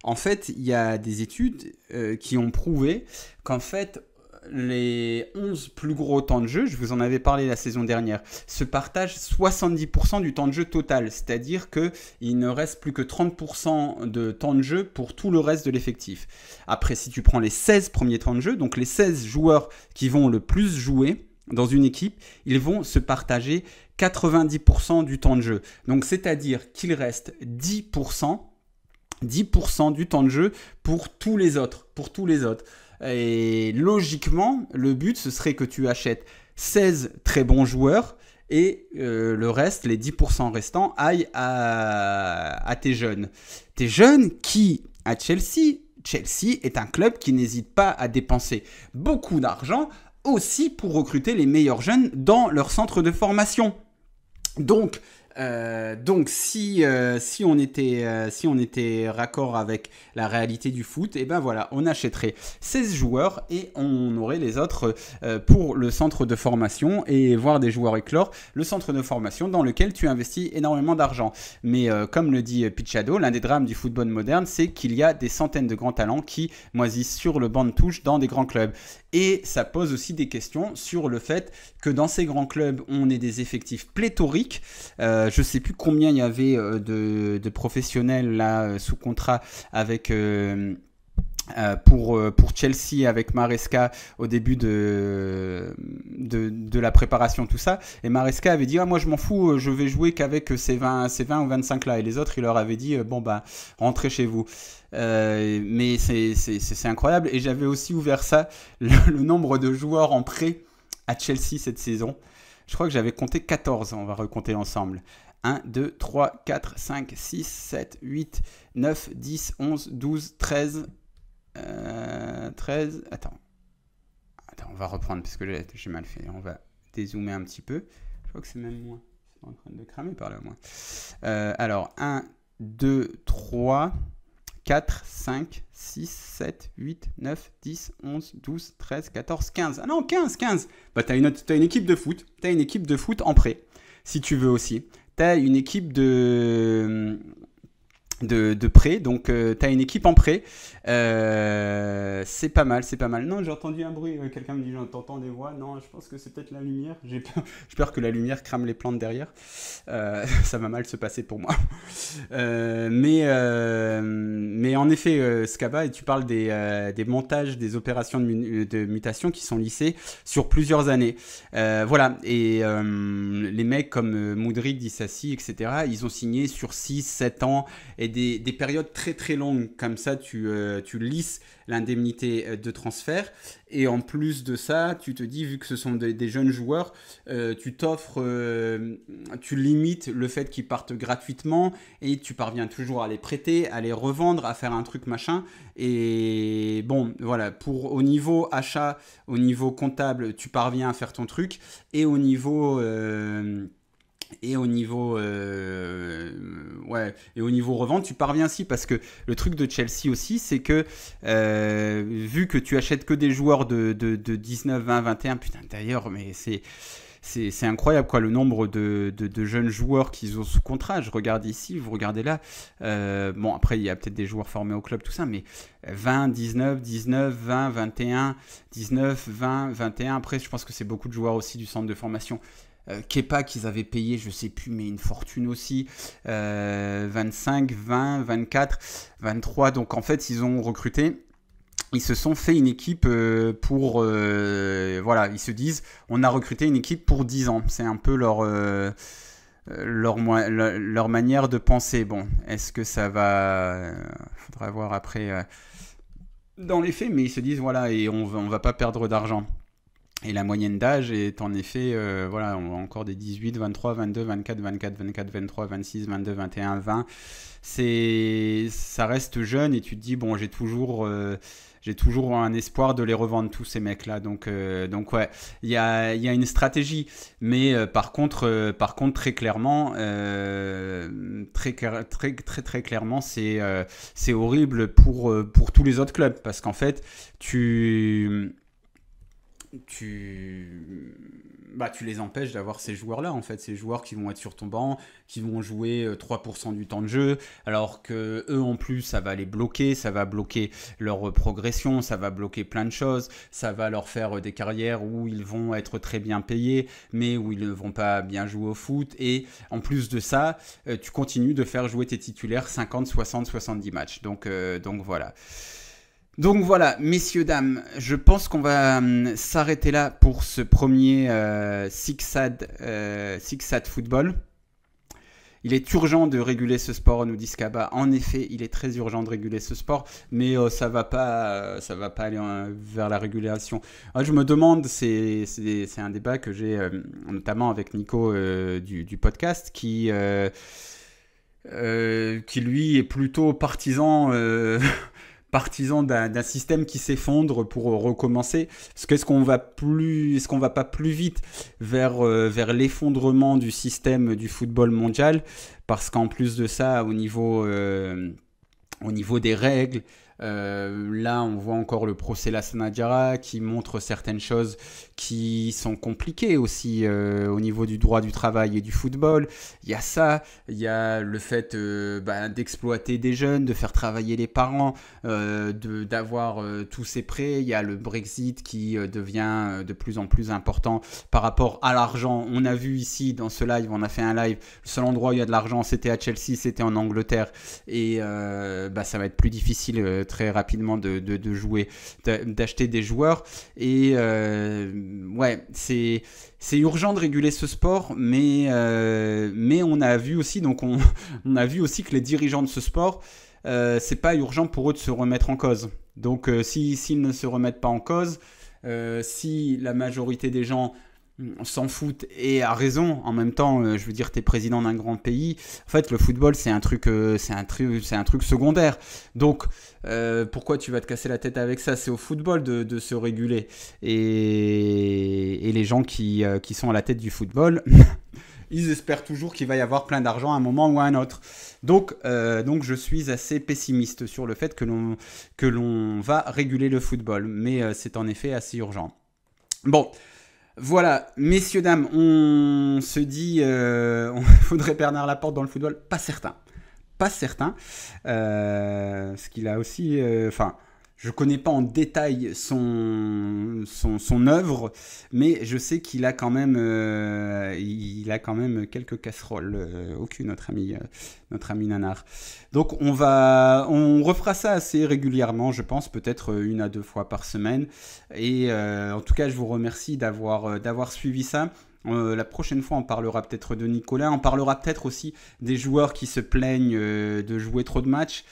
en fait, il y a des études qui ont prouvé qu'en fait, les 11 plus gros temps de jeu, je vous en avais parlé la saison dernière, se partagent 70% du temps de jeu total. C'est-à-dire qu'il ne reste plus que 30% de temps de jeu pour tout le reste de l'effectif. Après, si tu prends les 16 premiers temps de jeu, donc les 16 joueurs qui vont le plus jouer dans une équipe, ils vont se partager 90% du temps de jeu. Donc, c'est-à-dire qu'il reste 10% du temps de jeu pour tous les autres. Et logiquement, le but, ce serait que tu achètes 16 très bons joueurs et le reste, les 10% restants, aillent à tes jeunes. Tes jeunes qui, à Chelsea est un club qui n'hésite pas à dépenser beaucoup d'argent aussi pour recruter les meilleurs jeunes dans leur centre de formation. Donc si on était raccord avec la réalité du foot, et ben voilà, on achèterait 16 joueurs et on aurait les autres pour le centre de formation et voir des joueurs éclore, le centre de formation dans lequel tu investis énormément d'argent. Mais comme le dit Pichado, l'un des drames du football moderne, c'est qu'il y a des centaines de grands talents qui moisissent sur le banc de touche dans des grands clubs. Et ça pose aussi des questions sur le fait que dans ces grands clubs, on ait des effectifs pléthoriques. Je ne sais plus combien il y avait de professionnels là sous contrat avec pour Chelsea avec Maresca au début de la préparation, tout ça. Et Maresca avait dit moi je m'en fous, je vais jouer qu'avec ces 20 ou 25 là. Et les autres, il leur avait dit rentrez chez vous. Mais c'est incroyable. Et j'avais aussi ouvert ça, le nombre de joueurs en prêt à Chelsea cette saison. Je crois que j'avais compté 14, on va recompter ensemble. 1, 2, 3, 4, 5, 6, 7, 8, 9, 10, 11, 12, 13... 13... Attends, on va reprendre parce que j'ai mal fait. On va dézoomer un petit peu. Je crois que c'est même moins. C'est en train de cramer par là, moi. Alors, 1, 2, 3... 4, 5, 6, 7, 8, 9, 10, 11, 12, 13, 14, 15. Ah non, 15. Bah, t'as une équipe de foot. T'as une équipe de foot en prêt, si tu veux aussi. T'as une équipe de prêt, donc t'as une équipe en prêt. C'est pas mal. Non, j'ai entendu un bruit. Quelqu'un me dit j'entends des voix. Non, je pense que c'est peut-être la lumière. J'ai peur que la lumière crame les plantes derrière. Ça va mal se passer pour moi. Mais en effet, Scaba, et tu parles des montages, des opérations de mutation qui sont lissées sur plusieurs années. Voilà. Et les mecs comme Moudric, Dissassi, etc., ils ont signé sur 6-7 ans et des périodes très très longues. Comme ça, tu lisses l'indemnité de transfert. Et en plus de ça, tu te dis, vu que ce sont des jeunes joueurs, tu limites le fait qu'ils partent gratuitement et tu parviens toujours à les prêter, à les revendre, à faire un truc machin. Et bon, voilà, au niveau achat, au niveau comptable, tu parviens à faire ton truc. Et au niveau revente, tu parviens aussi, parce que le truc de Chelsea aussi, c'est que vu que tu achètes que des joueurs de 19, 20, 21, putain d'ailleurs, mais c'est incroyable, quoi, le nombre de jeunes joueurs qu'ils ont sous contrat. Je regarde ici, vous regardez là. Bon, après, il y a peut-être des joueurs formés au club, tout ça, mais 20, 19, 19, 20, 21, 19, 20, 21. Après, je pense que c'est beaucoup de joueurs aussi du centre de formation. Kepa qu'ils avaient payé, je sais plus, mais une fortune aussi. 25, 20, 24, 23. Donc en fait, ils ont recruté. Ils se sont fait une équipe pour... voilà, ils se disent, on a recruté une équipe pour 10 ans. C'est un peu leur manière de penser. Bon, est-ce que ça va... faudra voir après dans les faits, mais ils se disent, voilà, et on va pas perdre d'argent. Et la moyenne d'âge est en effet, voilà, on a encore des 18, 23, 22, 24, 24, 24, 23, 26, 22, 21, 20. Ça reste jeune et tu te dis, bon, j'ai toujours un espoir de les revendre, tous ces mecs-là. Donc ouais, il y a une stratégie. Mais par contre, très clairement, très clairement, c'est horrible pour tous les autres clubs. Parce qu'en fait, tu les empêches d'avoir ces joueurs-là, en fait, ces joueurs qui vont être sur ton banc, qui vont jouer 3% du temps de jeu, alors que eux en plus, ça va les bloquer, ça va bloquer leur progression, ça va bloquer plein de choses, ça va leur faire des carrières où ils vont être très bien payés, mais où ils ne vont pas bien jouer au foot, et en plus de ça, tu continues de faire jouer tes titulaires 50, 60, 70 matchs, donc voilà. Donc voilà, messieurs, dames, je pense qu'on va s'arrêter là pour ce premier Sixad Football. Il est urgent de réguler ce sport, nous dit Skaba. En effet, il est très urgent de réguler ce sport, mais ça va pas aller vers la régulation. Je me demande, c'est un débat que j'ai notamment avec Nico du podcast qui lui est plutôt partisan d'un système qui s'effondre pour recommencer. Est-ce qu'on va pas plus vite vers l'effondrement du système du football mondial, parce qu'en plus de ça, au niveau des règles, là on voit encore le procès Lassana Diarra qui montre certaines choses qui sont compliquées aussi au niveau du droit du travail et du football. Il y a ça, il y a le fait d'exploiter des jeunes, de faire travailler les parents, d'avoir tous ces prêts. Il y a le Brexit qui devient de plus en plus important par rapport à l'argent. On a vu ici dans ce live, on a fait un live, le seul endroit où il y a de l'argent c'était à Chelsea, c'était en Angleterre, et ça va être plus difficile très rapidement de jouer, d'acheter des joueurs. Et ouais, c'est urgent de réguler ce sport, mais on a vu aussi, on a vu aussi que les dirigeants de ce sport, c'est pas urgent pour eux de se remettre en cause. Donc s'ils ne se remettent pas en cause, si la majorité des gens s'en foutent et a raison, en même temps, je veux dire, t'es président d'un grand pays, en fait le football c'est un truc secondaire, donc pourquoi tu vas te casser la tête avec ça? C'est au football de se réguler, et les gens qui sont à la tête du football ils espèrent toujours qu'il va y avoir plein d'argent à un moment ou à un autre. Donc je suis assez pessimiste sur le fait que l'on va réguler le football, mais c'est en effet assez urgent. Bon, voilà, messieurs, dames, on se dit, faudrait Bernard Laporte dans le football? Pas certain. Parce qu'il a aussi, je connais pas en détail son œuvre, mais je sais qu'il a quand même, quelques casseroles. Aucune, notre ami Nanar. Donc on refera ça assez régulièrement, je pense, peut-être 1 à 2 fois par semaine. Et en tout cas, je vous remercie d'avoir suivi ça. La prochaine fois, on parlera peut-être de Nicolas. On parlera peut-être aussi des joueurs qui se plaignent de jouer trop de matchs.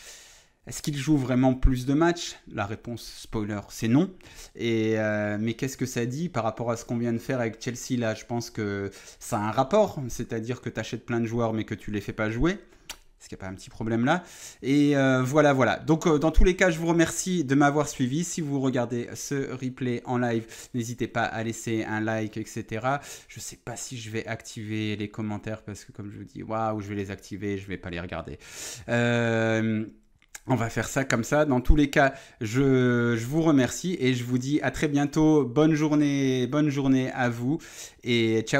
Est-ce qu'il joue vraiment plus de matchs? La réponse, spoiler, c'est non. Mais qu'est-ce que ça dit par rapport à ce qu'on vient de faire avec Chelsea là? Je pense que ça a un rapport, c'est-à-dire que tu achètes plein de joueurs mais que tu les fais pas jouer. Est-ce qu'il n'y a pas un petit problème là? Et voilà. Donc dans tous les cas, je vous remercie de m'avoir suivi. Si vous regardez ce replay en live, n'hésitez pas à laisser un like, etc. Je ne sais pas si je vais activer les commentaires parce que comme je vous dis, waouh, je vais les activer, je ne vais pas les regarder. On va faire ça comme ça. Dans tous les cas, je vous remercie et je vous dis à très bientôt. Bonne journée à vous et ciao.